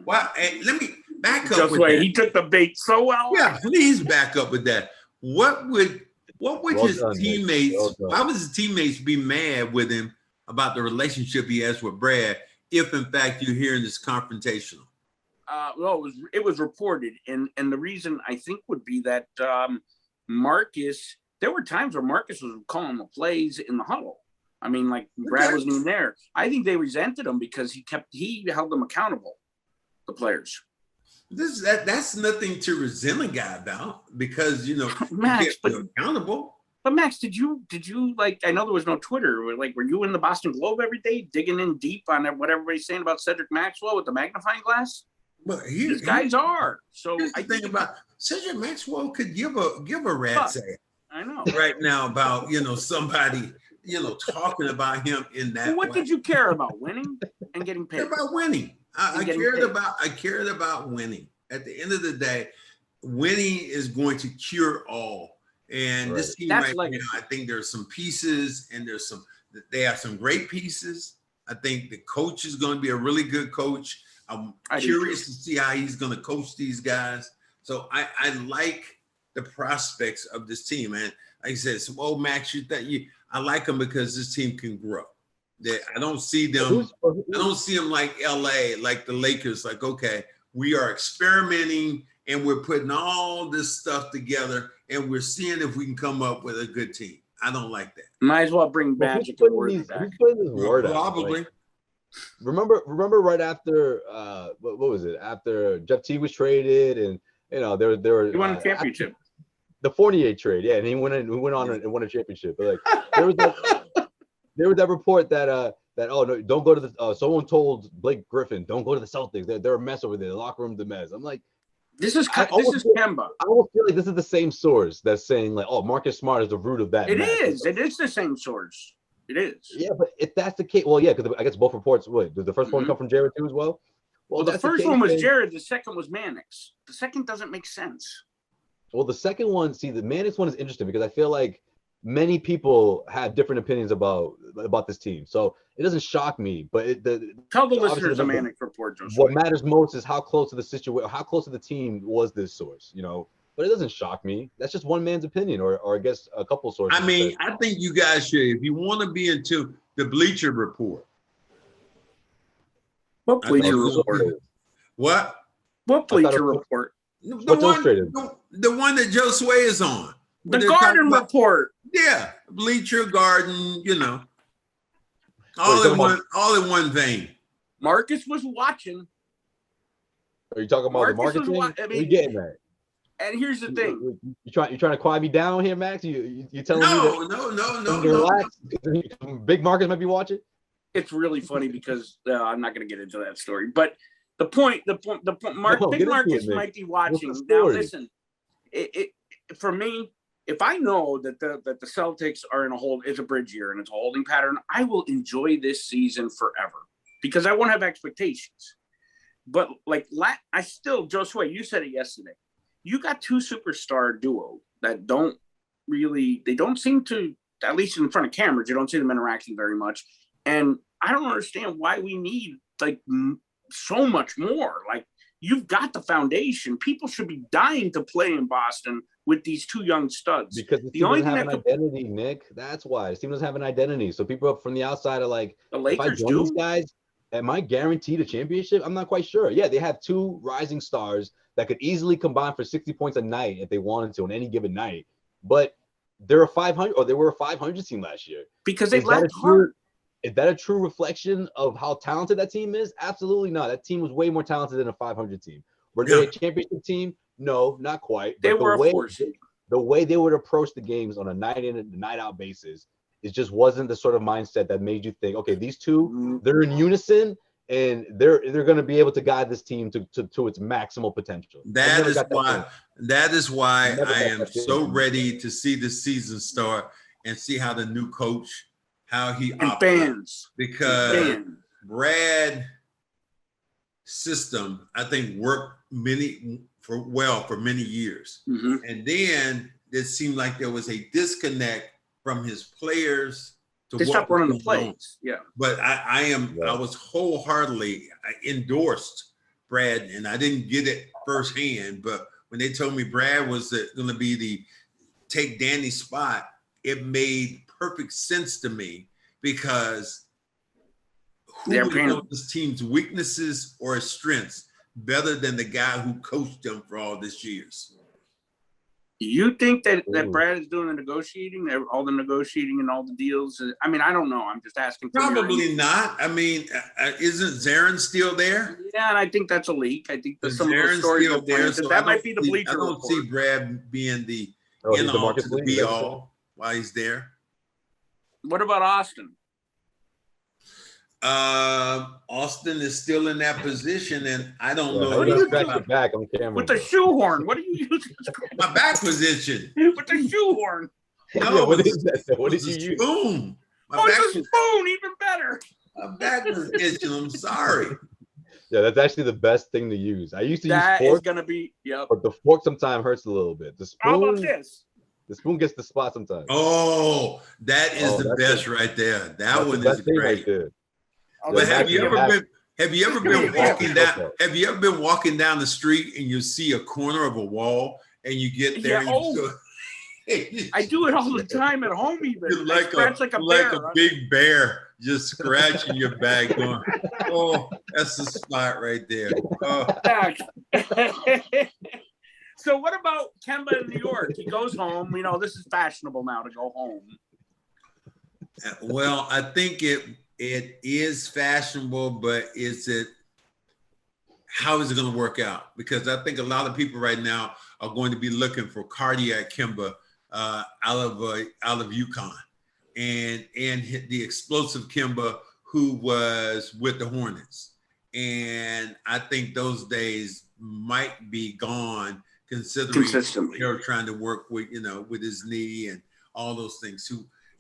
Well, hey, let me back up with that. He took the bait so well. Yeah, please back up with that. What would his teammates? Why would his teammates be mad with him about the relationship he has with Brad, if in fact you're hearing this confrontational? Well, it was reported, and the reason I think would be that Marcus. There were times where Marcus was calling the plays in the huddle. I mean, like Brad wasn't even there. I think they resented him because he held them accountable, the players. That's nothing to resent a guy about, because Max, but accountable. But Max, did you like? I know there was no Twitter. Like, were you in the Boston Globe every day, digging in deep on what everybody's saying about Cedric Maxwell with the magnifying glass? But these guys are. So I think about Cedric Maxwell could give a rat's ass. I know right now about somebody talking about him in that. Well, what did you care about? Winning and getting paid. About winning. I cared about winning. At the end of the day, winning is going to cure all. And right. This team now, I think there's some pieces, and they have some great pieces. I think the coach is going to be a really good coach. I'm curious to see how he's going to coach these guys. So I like the prospects of this team. And like I said, Max, I like them because this team can grow. I don't see them. I don't see them like LA, like the Lakers. Like, okay, we are experimenting and we're putting all this stuff together and we're seeing if we can come up with a good team. I don't like that. Might as well bring Magic and Word back. Probably. Like, remember right after what was it? After Jeff T was traded, and there were he won a championship. The Fournier trade, yeah, and he went on and won a championship. But like there was that report that oh no, don't go to the someone told Blake Griffin, don't go to the Celtics. They're a mess over there. The locker room's a mess. I'm like, this is Kemba. I almost feel like this is the same source that's saying like, oh, Marcus Smart is the root of that. It is the same source. It is. Yeah, but if that's the case, well, yeah, because I guess both reports. Wait, did the first one come from Jared too as well? Well, the first one was Jared. The second was Mannix. The second doesn't make sense. Well, the second one, see, the Mannix one is interesting because I feel like many people have different opinions about this team. So it doesn't shock me, but tell the listeners the Mannix report. Josue. What matters most is how close to the situation, how close to the team was this source, But it doesn't shock me. That's just one man's opinion, or I guess a couple sources. I mean, I think you guys should, if you want to be into the Bleacher Report. What Bleacher Report? What? What Bleacher Report? The one that Josue is on. The Garden Report. Yeah, Bleacher Garden. All in one vein. Marcus was watching. Are you talking about the marketing? We getting that. And here's the thing: you trying to quiet me down here, Max? You telling me no. Relax. Big Marcus might be watching. It's really funny because I'm not going to get into that story. But the point, Big Marcus might be watching. Now, listen, for me, if I know that the Celtics are in it's a bridge year and it's a holding pattern, I will enjoy this season forever because I won't have expectations. But I still, Josue, you said it yesterday. You got two superstar duo that don't seem to, at least in front of cameras, you don't see them interacting very much. And I don't understand why we need so much more. Like, you've got the foundation. People should be dying to play in Boston with these two young studs. Because the team doesn't have an identity, Nick. That's why. The team doesn't have an identity. So people up from the outside are like, the Lakers if I join these guys, am I guaranteed a championship? I'm not quite sure. Yeah, they have two rising stars that could easily combine for 60 points a night if they wanted to on any given night. But they were a 500 team last year. Because they lacked heart. Is that a true reflection of how talented that team is? Absolutely not. That team was way more talented than a 500 team. Were they a championship team? No, not quite. They were a force. The way they would approach the games on a night in and night out basis, it just wasn't the sort of mindset that made you think, okay, these two, they're in unison and they're going to be able to guide this team to its maximal potential. That is why I am so ready to see the season start and see how the new coach, how he operates. Because Brad's system, I think, worked for many years. Mm-hmm. And then it seemed like there was a disconnect from his players to they stopped running the plays. Yeah. But I was wholeheartedly endorsed Brad, and I didn't get it firsthand, but when they told me Brad was going to be take Danny's spot, it made perfect sense to me because who would know this team's weaknesses or strengths better than the guy who coached them for all these years? You think that Brad is doing the negotiating, all the negotiating and all the deals? I mean, I don't know. I'm just asking. Probably not. I mean, isn't Zarin still there? Yeah, and I think that's a leak. I think that some of the stories are there. So that might be the bleacher report. I don't see Brad being the end-all to the be-all while he's there. What about Austin? Austin is still in that position, and I don't know. What are you doing? Back on camera with the shoehorn? What are you using? My back position. With the shoehorn. No, yeah, what is that? What did you use? Spoon. It's a spoon, even better. My back position. I'm sorry. Yeah, that's actually the best thing to use. I used to use fork. That is gonna be But the fork sometimes hurts a little bit. The spoon. How about this? The spoon gets the spot sometimes. Oh, that is the best right there. That one is great. Right. But have you ever been walking down? Have you ever been walking down the street and you see a corner of a wall and you get there? I do it all the time at home. Even you're like a big bear just scratching your back, going, "Oh, that's the spot right there." Oh. So what about Kemba in New York? He goes home. You know, this is fashionable now to go home. Well, I think it is fashionable, but how is it going to work out? Because I think a lot of people right now are going to be looking for cardiac Kemba out of UConn, and the explosive Kemba who was with the Hornets. And I think those days might be gone, considering they're trying to work with with his knee and all those things.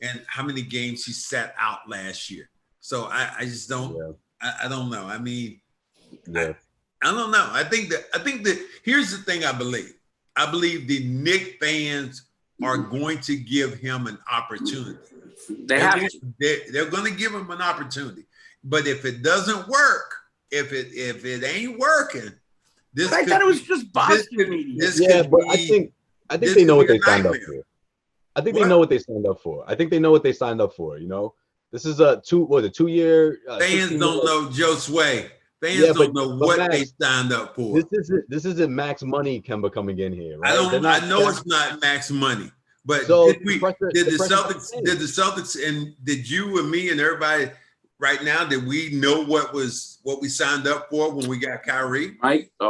And how many games he sat out last year. So I just don't. Yeah. I don't know. I mean, I don't know. I think that here's the thing. I believe the Knicks fans are going to give him an opportunity. They're going to give him an opportunity. But if it doesn't work, if it ain't working, I thought it was just Boston But media. I think they know what they signed up for. I think they know what they signed up for. I think they know what they signed up for. You know, this is a 2-year. Fans don't know Josue. Fans don't know what Max, they signed up for. This isn't max money, Kemba, coming in here. Right? I know it's not max money, but so did the Celtics and did you and me and everybody right now, did we know what we signed up for when we got Kyrie?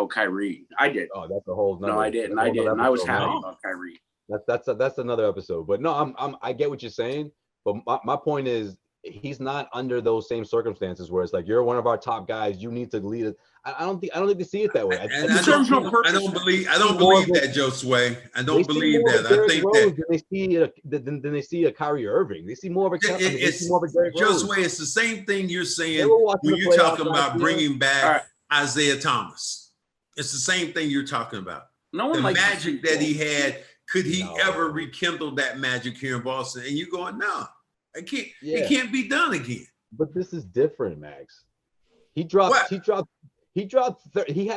Kyrie. I did. Oh, that's a whole. No, I didn't. I was happy about Kyrie. That's another episode. But no, I get what you're saying. But my point is, he's not under those same circumstances where it's like, you're one of our top guys, you need to lead it. I don't think they see it that way. I don't believe that, Josue. I don't believe that. I think that they see a Kyrie Irving. They see more of a Derrick Rose. Josue, it's the same thing you're saying when you're talking about bringing back Isaiah Thomas. It's the same thing you're talking about. The magic that he had, could he ever rekindle that magic here in Boston? And you're going, no. It can't be done again. But this is different, Max. He had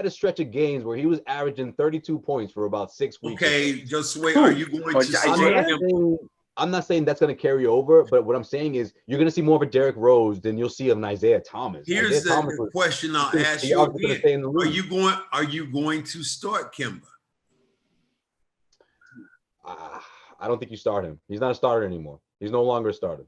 a stretch of games where he was averaging 32 points for about 6 weeks. Okay, Josue, are you going to I'm not saying that's going to carry over, but what I'm saying is you're going to see more of a Derrick Rose than you'll see of an Isaiah Thomas. Here's the question I'll ask you again. Are you going to start Kemba? I don't think you start him. He's not a starter anymore. He's no longer a starter.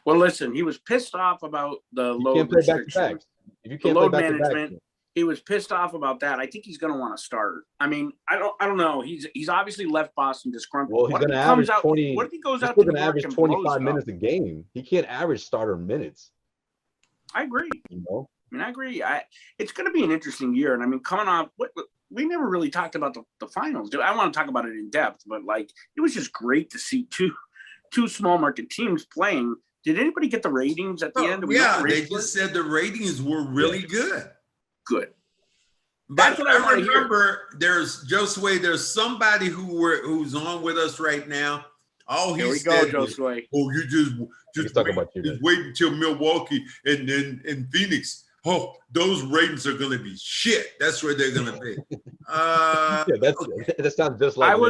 Well, listen, he was pissed off about the load restrictions. If you can't play back-to-back, he was pissed off about that. I think he's going to want to start. I mean, I don't know. He's obviously left Boston disgruntled. Well, he's going to average 20. What if he goes out to average 25 minutes a game? He can't average starter minutes. I agree. I mean, I agree. It's going to be an interesting year. And I mean, coming off, we never really talked about the finals. I want to talk about it in depth, but it was just great to see two small market teams playing. Did anybody get the ratings at the end? They just said the ratings were really good. Good. But I remember there's somebody who's on with us right now. Oh, here we go, Josue. Oh, you just wait until Milwaukee and then Phoenix. Oh, those ratings are going to be shit. That's where they're going to be. That sounds just like it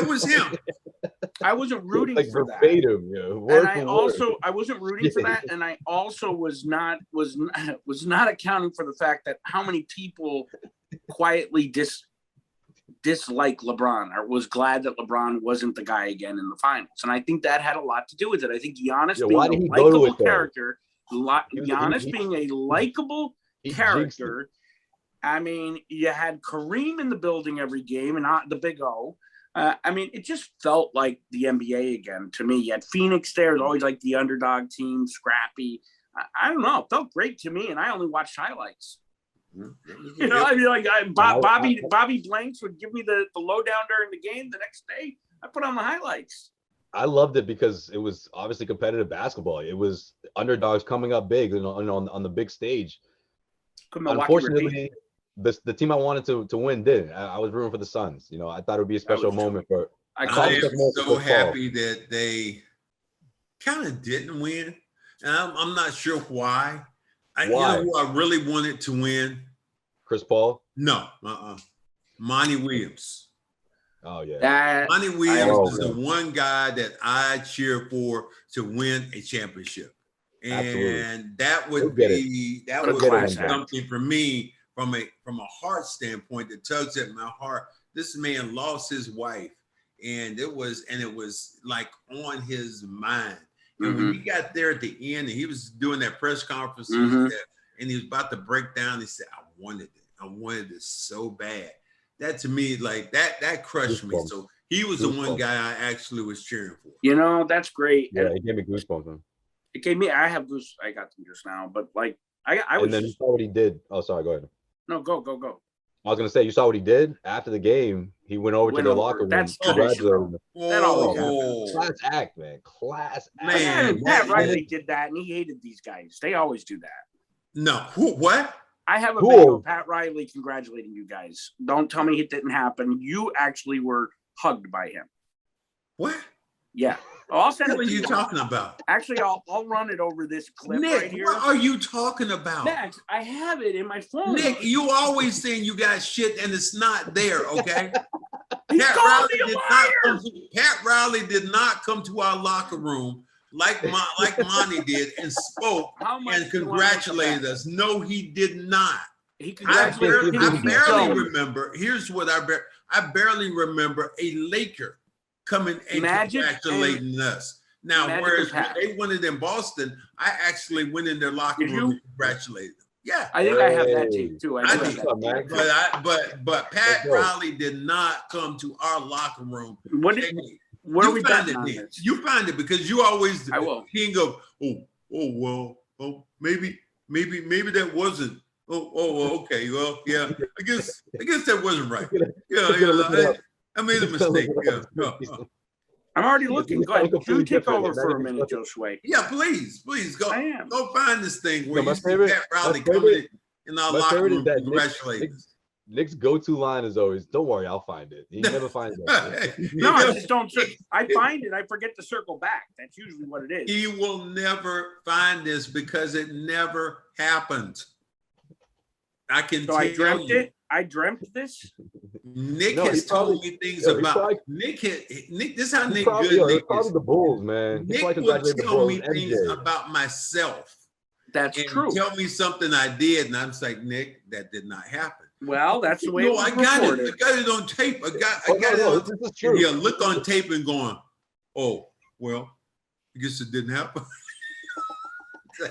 was him. I wasn't rooting like for verbatim, that. Yeah, word And I wasn't rooting for that, and I also was not accounting for the fact that how many people quietly dislike LeBron or was glad that LeBron wasn't the guy again in the finals. And I think that had a lot to do with it. I think Giannis being a likable character, being a likable character. I mean, you had Kareem in the building every game and not the Big O. I mean, it just felt like the NBA again to me. You had Phoenix there. It was always like the underdog team, scrappy. I don't know. It felt great to me, and I only watched highlights. You know, I mean, like Bobby Blanks would give me the lowdown during the game. The next day, I put on the highlights. I loved it because it was obviously competitive basketball. It was underdogs coming up big, on the big stage. Unfortunately, the team I wanted to win didn't. I was rooting for the Suns. You know, I thought it would be a special moment for. I am so happy that they kind of didn't win, and I'm not sure why. You know who I really wanted to win? Chris Paul? No, Monty Williams. Oh yeah, Monty Williams is the one guy that I cheer for to win a championship, and that would be something for me from a heart standpoint that tugs at my heart. This man lost his wife, and it was like on his mind. And when he got there at the end and he was doing that press conference and he was about to break down, he said, I wanted this so bad. That to me, like that crushed me. So he was the one guy I actually was cheering for. You know, that's great. Yeah, it gave me goosebumps. Man. It gave me, I got them just now, but like I was. And then you saw what he did. Oh, sorry, go ahead. No, go. I was gonna say, you saw what he did after the game. He went over to the locker room. That's traditional. That always happens. Class act, man. Class act. Man, Pat Riley did that, and he hated these guys. They always do that. No, what? I have a video of Pat Riley congratulating you guys. Don't tell me it didn't happen. You actually were hugged by him. What? Yeah. I'll send what are you talking about? Actually, I'll run it over this clip Nick, right here. What are you talking about? Max, I have it in my phone. Nick, you always saying you got shit and it's not there, okay? Pat Riley did not come to our locker room like Monty did and spoke and congratulated us. No, he did not. I barely remember. Here's what I barely remember a Laker coming and congratulating us. Now, whereas when they won it in Boston, I actually went in their locker room and congratulated them. Yeah, I think I have that tape too. I did, but Pat Riley did not come to our locker room. Where are we betting on this? You find it because you always the king of maybe that wasn't. Okay. Well, yeah. I guess that wasn't right. Yeah. I made a mistake. Yeah. I'm already looking. Go ahead. You take over for a minute, Josue. Yeah, please go. I am. Go find this thing where you see Pat Riley coming in our locker room. Congratulations. Nick's go-to line is always, "Don't worry, I'll find it." He never finds it. No, I just don't. I find it. I forget to circle back. That's usually what it is. He will never find this because it never happened. I can tell you. I dreamt this. Nick has told me things about Nick. This is how Nick good. Nick probably the Bulls, man. Nick would tell me things about myself. That's true. Tell me something I did, and I'm just like, Nick, that did not happen. Well, that's the way. No, I got it. I got it on tape. I got it. This is true. Yeah, look on tape and going, oh, well, I guess it didn't happen.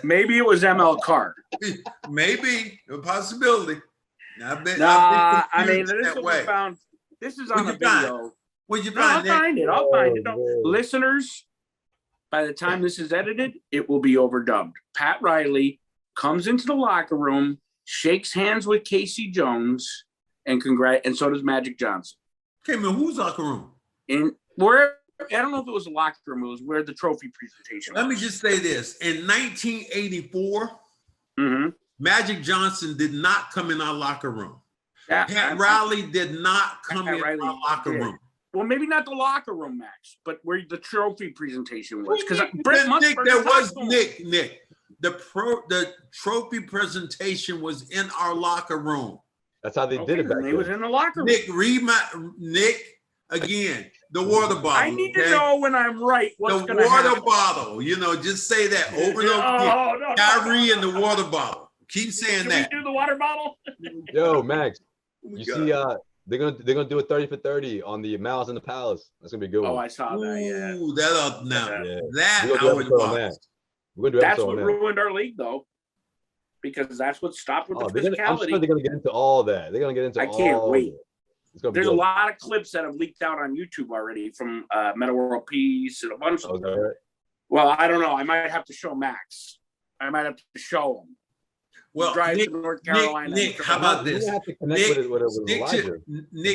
Maybe it was ML Carr. Maybe a possibility. I mean, this is what we found. This is on a video. What'd you find? I'll find it. Listeners, by the time this is edited, it will be overdubbed. Pat Riley comes into the locker room, shakes hands with Casey Jones, and so does Magic Johnson. Okay, man, whose locker room? I don't know if it was a locker room. It was where the trophy presentation was. Let me just say this. In 1984, Magic Johnson did not come in our locker room. Pat Riley did not come in our locker room. Well, maybe not the locker room, Max, but where the trophy presentation was. Because Nick, the trophy presentation was in our locker room. That's how they did it back then. He was in the locker room. Nick, Again, the water bottle. I need to know when I'm right. What's the water happen. Bottle. Just say that over and over again. Kyrie and the water bottle. Keep saying that. Can we do the water bottle? Yo, Max. You see, they're gonna do a 30 for 30 on the Mouse in the Palace. That's gonna be a good one. Oh, I saw that. Yeah. Ooh, that I would watch. We're gonna do that's what ruined our league, though, because that's what stopped with the physicality. I'm sure they're gonna get into all that. They're gonna get into. I can't wait. There's a lot of clips that have leaked out on YouTube already from Meta World Peace and a bunch of them. Right? Well, I don't know. I might have to show Max. I might have to show him. Well, drive to North Carolina. Nick, how about this? Nick,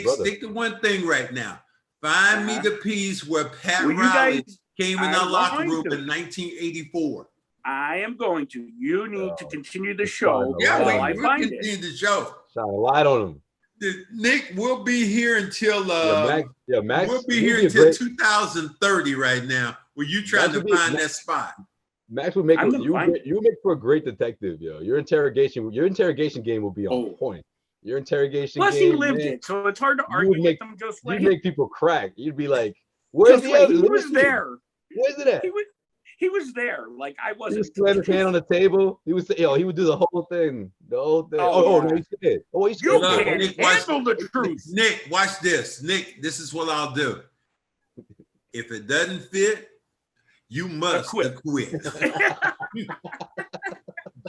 stick to one thing right now. Find me the piece where Pat Riley came in our locker room in 1984. I am going to. You need to continue the show. Yeah, we'll continue the show. Shine a light on him. Nick, we'll be here until Max. We'll be here until 2030 right now. Where you trying to find that spot? Max would make you would make for a great detective, yo. Your interrogation game will be on point. Your interrogation game. Plus, he lived it, so it's hard to argue with them. Just like you'd make people crack. You'd be like, "Where's the evidence? He was there. Where's it at? He was there. Like I wasn't. He was slamming his hand on the table. He was, he would do the whole thing. No, he's scared. Oh, he's scared. You can't handle the truth. Nick, watch this. Nick, this is what I'll do. If it doesn't fit, you must quit.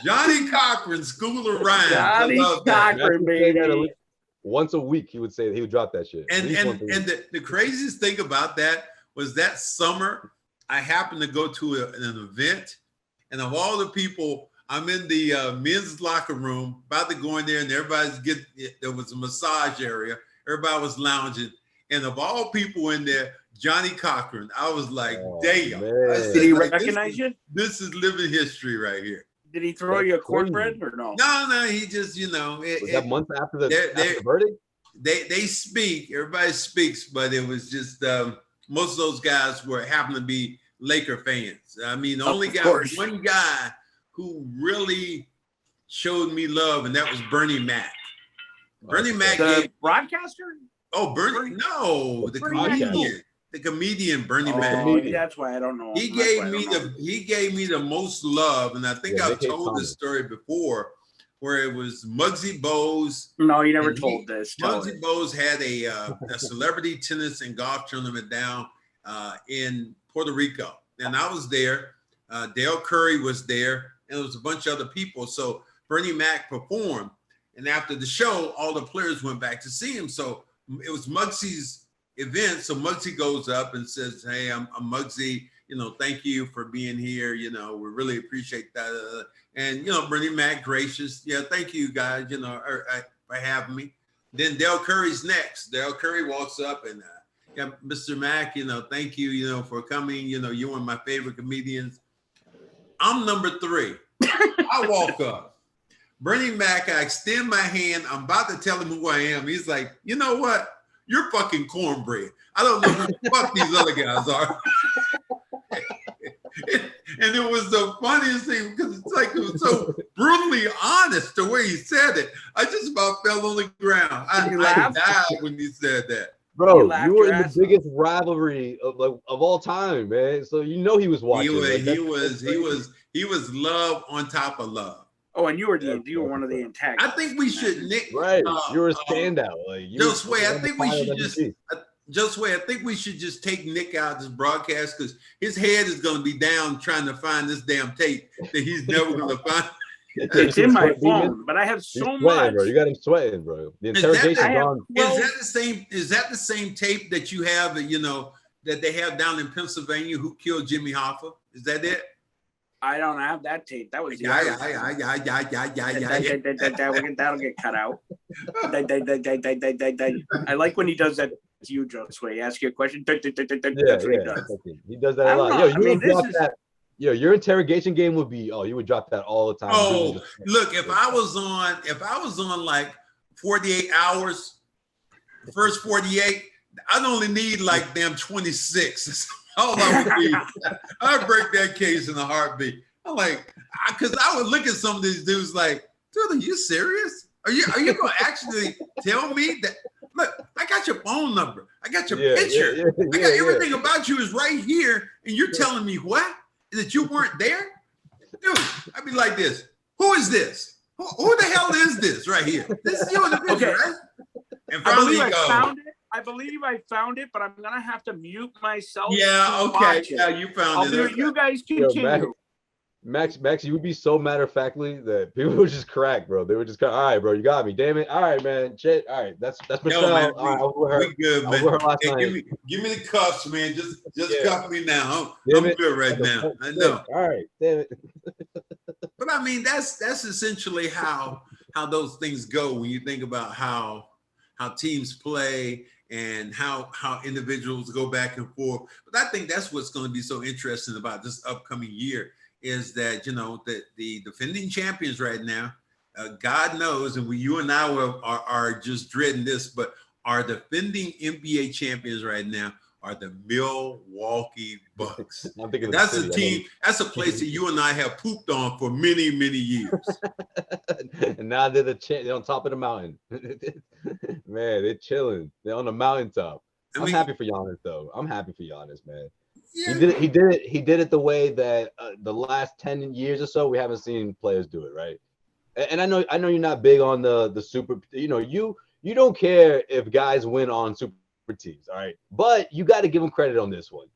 Johnny Cochran, School of Rhymes. Johnny Cochran, baby. Once a week, he would say that he would drop that shit. And the craziest thing about that was that summer, I happened to go to an event, and of all the people, I'm in the men's locker room, about to go in there, and there was a massage area. Everybody was lounging, and of all people in there, Johnny Cochran. I was like, damn. Did he recognize you? This is living history right here. Did he throw you a cornbread or no? No, he just, was that months after the verdict? They speak, everybody speaks, but it was just most of those guys happened to be Laker fans. I mean, one guy who really showed me love, and that was Bernie Mac. Bernie Mac, the broadcaster? Oh, Bernie? No, the comedian. The comedian Bernie Mac. That's why I don't know. He gave me the most love, and I think I've told this story before, where it was Muggsy Bogues. No, you never told this. Muggsy Bogues had a celebrity tennis and golf tournament down in Puerto Rico, and I was there. Dale Curry was there, and there was a bunch of other people. So Bernie Mac performed, and after the show, all the players went back to see him. So it was Muggsy's event. So Muggsy goes up and says, "Hey, I'm Muggsy. Thank you for being here. We really appreciate that." And Bernie Mac, gracious. Yeah, thank you guys. For having me. Then Dale Curry's next. Dale Curry walks up and, Mr. Mac, thank you, for coming. You're one of my favorite comedians. I'm number 3. I walk up. Bernie Mac, I extend my hand. I'm about to tell him who I am. He's like, "You know what? You're fucking cornbread. I don't know who the fuck these other guys are." And it was the funniest thing because it was so brutally honest the way he said it. I just about fell on the ground. I died when he said that. Bro, you were in the biggest rivalry of all time, man. So he was watching. He was love on top of love. Oh, and you were one of the antagonists. I think we should, Nick. Right, you were a standout. Josue, I think we should just take Nick out of this broadcast because his head is going to be down trying to find this damn tape that he's never going to find. It's in my phone, but I have so much. Bro. You got him sweating, bro. The interrogation gone. Is that the same tape that you have? That they have down in Pennsylvania? Who killed Jimmy Hoffa? Is that it? I don't have that tape. That was that'll get cut out. I like when he does that to you, Josue. He asks you a question. That's what he does. He does that a lot. Your interrogation game would be. Oh, you would drop that all the time. Oh, look, if I was on like 48 hours, the first 48, I'd only need like damn 26. All I would be, I'd break that case in a heartbeat. I'm like, because I would look at some of these dudes like, dude, are you serious? Are you going to actually tell me that? Look, I got your phone number. I got your picture. I got everything about you is right here. And you're telling me what? That you weren't there? Dude, I'd be like this. Who is this? Who the hell is this right here? This is you in the picture, right? And finally I believe I found it, but I'm gonna have to mute myself. Yeah, okay. Yeah, you found it. You guys continue. Max, you would be so matter-of-factly that people would just crack, bro. They would just go, all right, bro, you got me. Damn it. All right, man. Shit. All right. That's Michelle. Man, all right, I was with her. We good, man. I was with her last night. Give me the cuffs, man. Just cuff me now. I'm good right now. I know. All right. Damn it. But I mean, that's essentially how those things go when you think about how teams play and how individuals go back and forth. But I think that's what's going to be so interesting about this upcoming year is that, that the defending champions right now, God knows, and you and I are just dreading this, but our defending NBA champions right now are the Milwaukee Bucks. That's a team, that's a place that you and I have pooped on for many, many years. And now they're they're on top of the mountain. Man, they're chilling. They're on the mountaintop. I'm happy for Giannis, though. I'm happy for Giannis, man. Yeah. He did it the way that the last 10 years or so we haven't seen players do it, right? And I know you're not big on the super, you don't care if guys win on super teams, all right? But you got to give him credit on this one.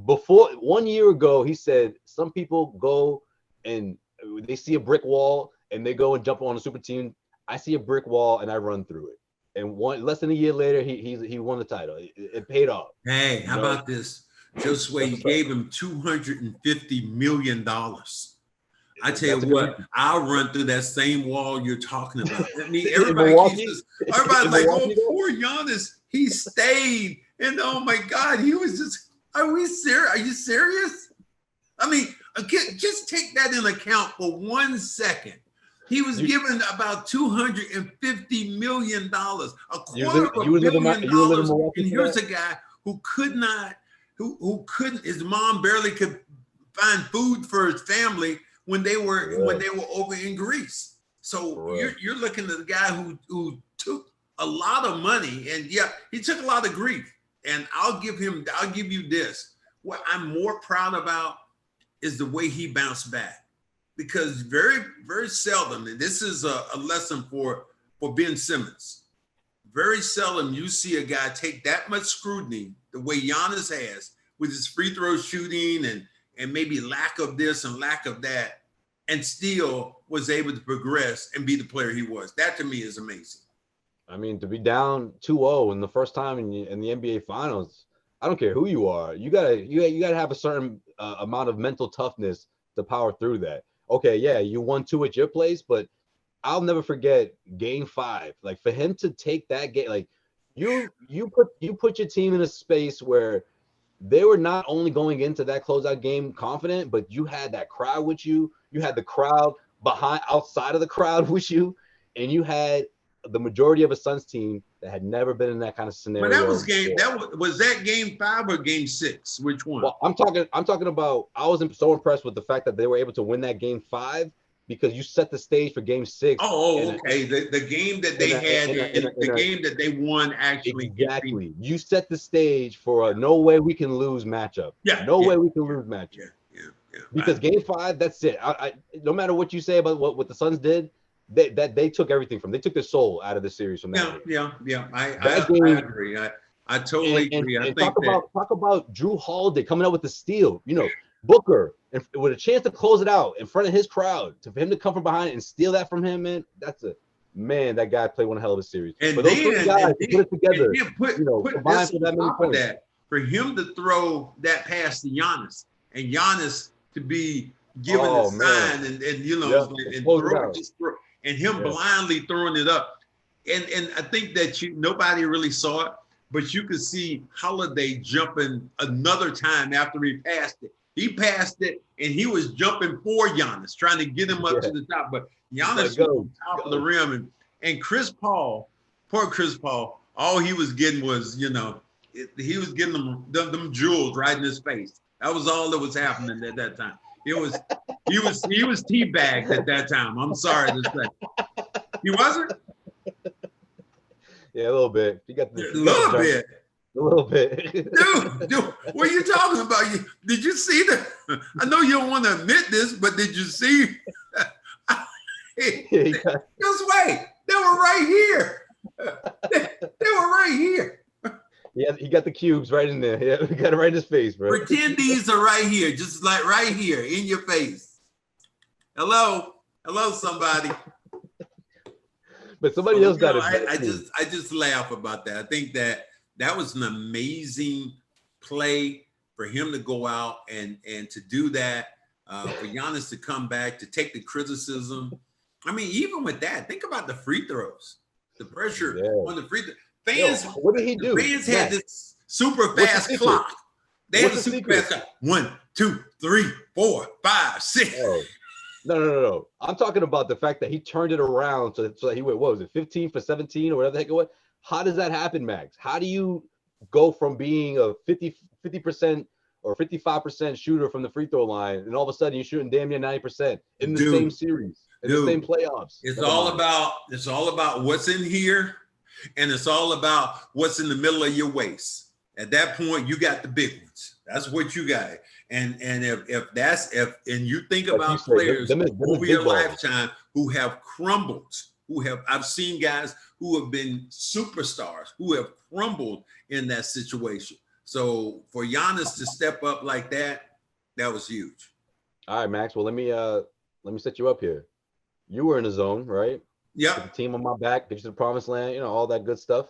Before 1 year ago, he said some people go and they see a brick wall and they go and jump on a super team. I see a brick wall and I run through it. And less than a year later, he won the title. It paid off. Hey, how about this? Josue, you gave him $250 million. I tell you what, I'll run through that same wall you're talking about. I mean, everybody's like, oh, poor Giannis. He stayed. And oh my God, he was just, are we serious? Are you serious? I mean, again, just take that in account for 1 second. He was given about $250 million, a $250,000. And here's a guy who could not, who couldn't, his mom barely could find food for his family when they were over in Greece. So you're looking at the guy who took a lot of money, and yeah, he took a lot of grief. And I'll give you this. What I'm more proud about is the way he bounced back. Because very, very seldom, and this is a lesson for Ben Simmons, very seldom you see a guy take that much scrutiny the way Giannis has with his free throw shooting and maybe lack of this and lack of that, and still was able to progress and be the player he was. That to me is amazing. I mean, to be down 2-0 in the first time in the NBA Finals, I don't care who you are, you gotta have a certain amount of mental toughness to power through that. Okay, yeah, you won 2 at your place, but I'll never forget Game 5. Like, for him to take that game, like you put your team in a space where they were not only going into that closeout game confident, but you had that crowd with you. You had the crowd outside of the crowd with you, and you had the majority of a Suns team that had never been in that kind of scenario. But that was was that Game 5 or Game 6? Which one? Well, I'm talking about. I was so impressed with the fact that they were able to win that Game 5 because you set the stage for Game 6. Oh, okay. The game that they the game that they won actually. Exactly. You set the stage for a no way we can lose matchup. Yeah. No way we can lose matchup. Yeah. Because Game 5, that's it. I no matter what you say about what the Suns did, they took everything from. They took their soul out of the series from that. Yeah. I agree. I totally agree. I think talk about Drew Holiday coming out with the steal. Booker, and with a chance to close it out in front of his crowd, for him to come from behind and steal that from him, man, that guy played one hell of a series. And for those three guys to put it together, combined for that many points. For him to throw that pass to Giannis, and Giannis to be given the sign and throw, and him blindly throwing it up. And I think that nobody really saw it, but you could see Holiday jumping another time after he passed it. He passed it, and he was jumping for Giannis, trying to get him up to the top. But Giannis was on top of the rim. And Chris Paul, poor Chris Paul, all he was getting was, he was getting them jewels right in his face. That was all that was happening at that time. He was teabagged at that time. I'm sorry to say. He wasn't? Yeah, a little bit. You got the A little bit. A little bit. Dude, what are you talking about? Did you see the? I know you don't want to admit this, but did you see? Just wait. They were right here. They were right here. Yeah, he got the cubes right in there. Yeah, he got it right in his face, bro. Pretend these are right here, just like right here in your face. Hello, somebody. But somebody else got it. I just laugh about that. I think that was an amazing play for him to go out and to do that. For Giannis to come back, to take the criticism. I mean, even with that, think about the free throws, the pressure on the free throws. Fans, what did he do? Fans had this super fast clock. They had a super fast clock. 1, 2, 3, 4, 5, 6. Oh. No. I'm talking about the fact that he turned it around so that he went, what was it, 15 for 17 or whatever the heck it was? How does that happen, Max? How do you go from being a 50% or 55% shooter from the free throw line and all of a sudden you're shooting damn near 90% in the same series, in the same playoffs? It's all about what's in here, and it's all about what's in the middle of your waist. At that point, you got the big ones. That's what you got. And if you think about players over your lifetime who have crumbled, I've seen guys who have been superstars who have crumbled in that situation. So for Giannis to step up like that was huge. All right, Max. Well, let me set you up here. You were in the zone, right? Yeah. The team on my back, get you to the promised land, all that good stuff.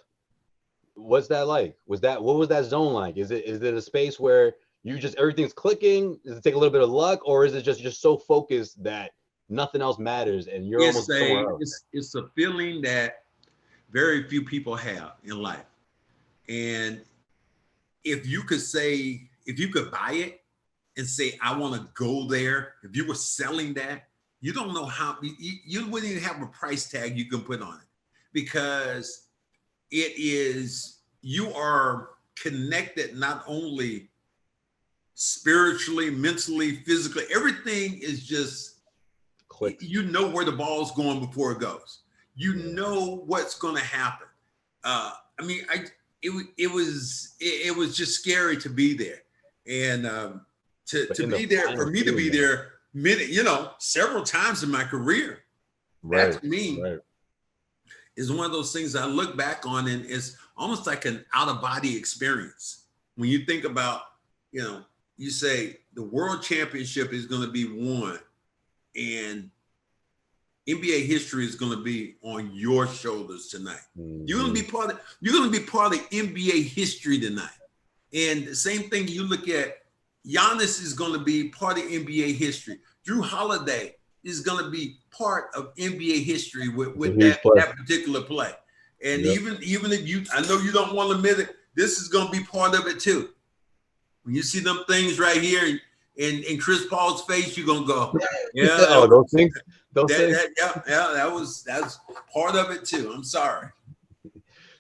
What's that like? What was that zone like? Is it a space where you just everything's clicking? Does it take a little bit of luck, or is it just you're so focused that nothing else matters and you're almost somewhere else? It's a feeling that very few people have in life. And if you could buy it and say, I want to go there, if you were selling that, you don't know how, you wouldn't even have a price tag you can put on it, because you are connected not only spiritually, mentally, physically, everything is just, click. You know where the ball's going before it goes. You know what's going to happen. It was just scary to be there, and to be there, for me to be there several times in my career. Right. That to me is one of those things I look back on, and it's almost like an out-of-body experience. When you think about, you say the world championship is going to be won, and NBA history is going to be on your shoulders tonight. Mm-hmm. You're going to be part of NBA history tonight. And the same thing, you look at Giannis is going to be part of NBA history. Drew Holiday is going to be part of NBA history with that particular play. And even if I know you don't want to admit it, this is going to be part of it too. When you see them things right here in Chris Paul's face, you're going to go, yeah. Those things. That's part of it too. I'm sorry.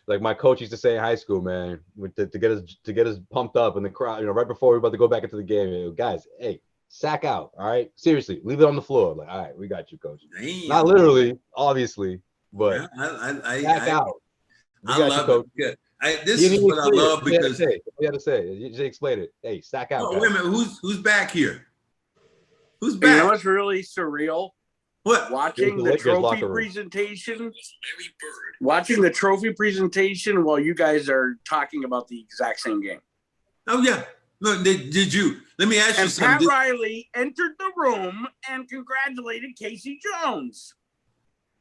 Like my coach used to say in high school, man, to get us pumped up in the crowd, right before we're about to go back into the game, guys, hey, sack out, all right? Seriously, leave it on the floor. Like, all right, we got you, coach. Damn. Not literally, obviously, but sack out. I love it. Good. This is what I love because you had to say. You just explain it. Hey, sack out. Oh, wait a minute. Who's back here? Who's back? You know what's really surreal? What? Watching the trophy presentation. Watching the trophy presentation while you guys are talking about the exact same game. Oh yeah. No, did you? Let me ask you something. Pat Riley entered the room and congratulated Casey Jones.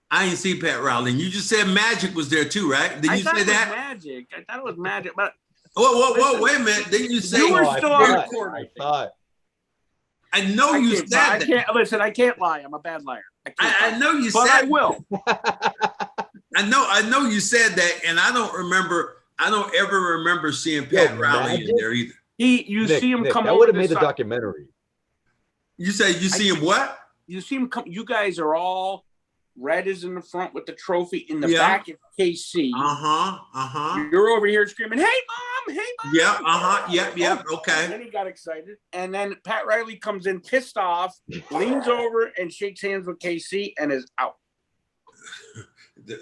I ain't see Pat Riley. And you just said Magic was there too, right? Did you say that? Magic. I thought it was Magic, but whoa, wait a minute. Didn't you say you were still on the court? I know you said that. Listen, I can't lie. I'm a bad liar. I know you said that. But I will. I know you said that, and I don't ever remember seeing Pat Riley in there either. You see him come over. That would have made the documentary. You say you see him what? You see him come. You guys are all. Red is in the front with the trophy. In the back is KC. You're over here screaming, "Hey, Mom! Hey, Mom!" Yeah, yeah. Okay. And then he got excited. And then Pat Riley comes in pissed off, leans over and shakes hands with KC and is out.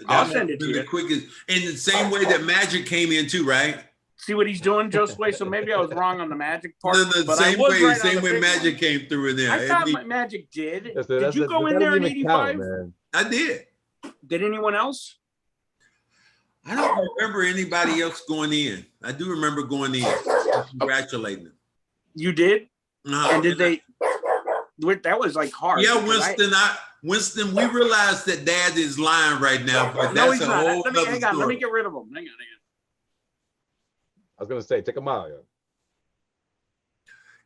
I'll send it to you. The quickest, in the same way that Magic came in too, right? See what he's doing, Josue? So maybe I was wrong on the Magic part. The but same I was way, right same on the way big Magic one. came through in there. I thought Magic did. Listen, did you go in there in 85? Man. I did. Did anyone else? I don't remember anybody else going in. I do remember going in, congratulating them. You did? Uh-huh. And did they? That was like hard. Yeah, Winston, we realize that Dad is lying right now, but no, that's he's a not. whole other Hang on, story. let me get rid of him. Hang on. I was gonna say, take him out.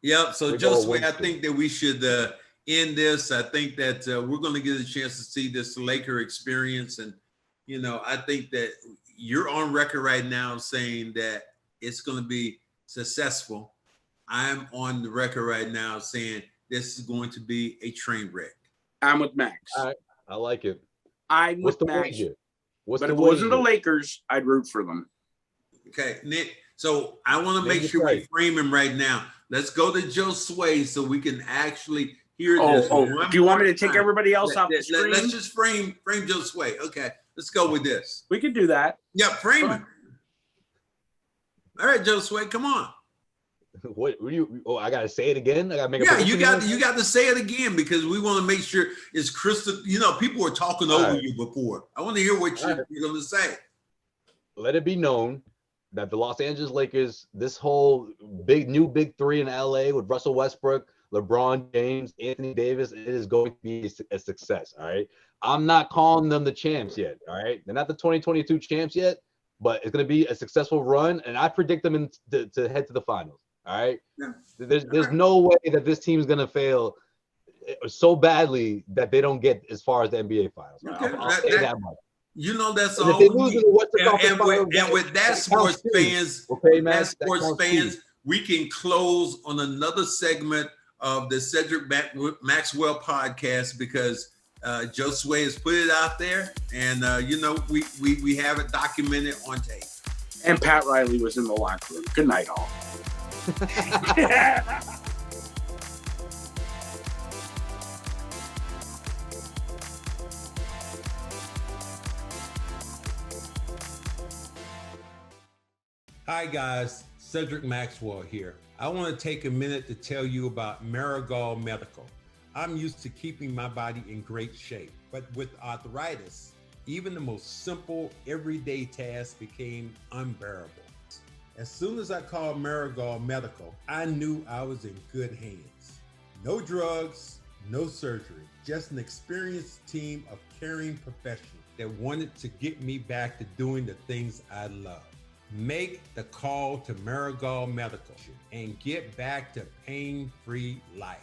Yep. So Josue, I think that we should end this. I think that we're going to get a chance to see this Laker experience, and I think that you're on record right now saying that it's going to be successful. I'm on the record right now saying this is going to be a train wreck. I'm with Max. All right, I like it. I'm with Max. But if it wasn't the Lakers, I'd root for them. Okay, Nick. So I want to make sure we frame him right now. Let's go to Josue so we can actually hear this. Do you want me to take everybody else off the screen? Let's just frame Josue. Okay, let's go with this. We can do that. Yeah, frame him. All right, Josue, come on. What you? Oh, I gotta say it again. I gotta make. Yeah, you got to say it again because we want to make sure it's crystal. People were talking over you before. I want to hear what you're going to say. Let it be known that the Los Angeles Lakers, this whole new big three in LA with Russell Westbrook, LeBron James, Anthony Davis, it is going to be a success. All right. I'm not calling them the champs yet. All right. They're not the 2022 champs yet, but it's going to be a successful run. And I predict them to head to the finals. All right. Yeah. There's no way that this team is going to fail so badly that they don't get as far as the NBA finals. Right? Okay. I'll say that much. That's and all. And with that, sports fans, we can close on another segment of the Cedric Maxwell podcast because Josue has put it out there, and we have it documented on tape. And Pat Riley was in the locker room. Good night, all. Hi guys, Cedric Maxwell here. I want to take a minute to tell you about Marigold Medical. I'm used to keeping my body in great shape, but with arthritis, even the most simple everyday tasks became unbearable. As soon as I called Marigold Medical, I knew I was in good hands. No drugs, no surgery, just an experienced team of caring professionals that wanted to get me back to doing the things I love. Make the call to Marigold Medical and get back to pain-free life.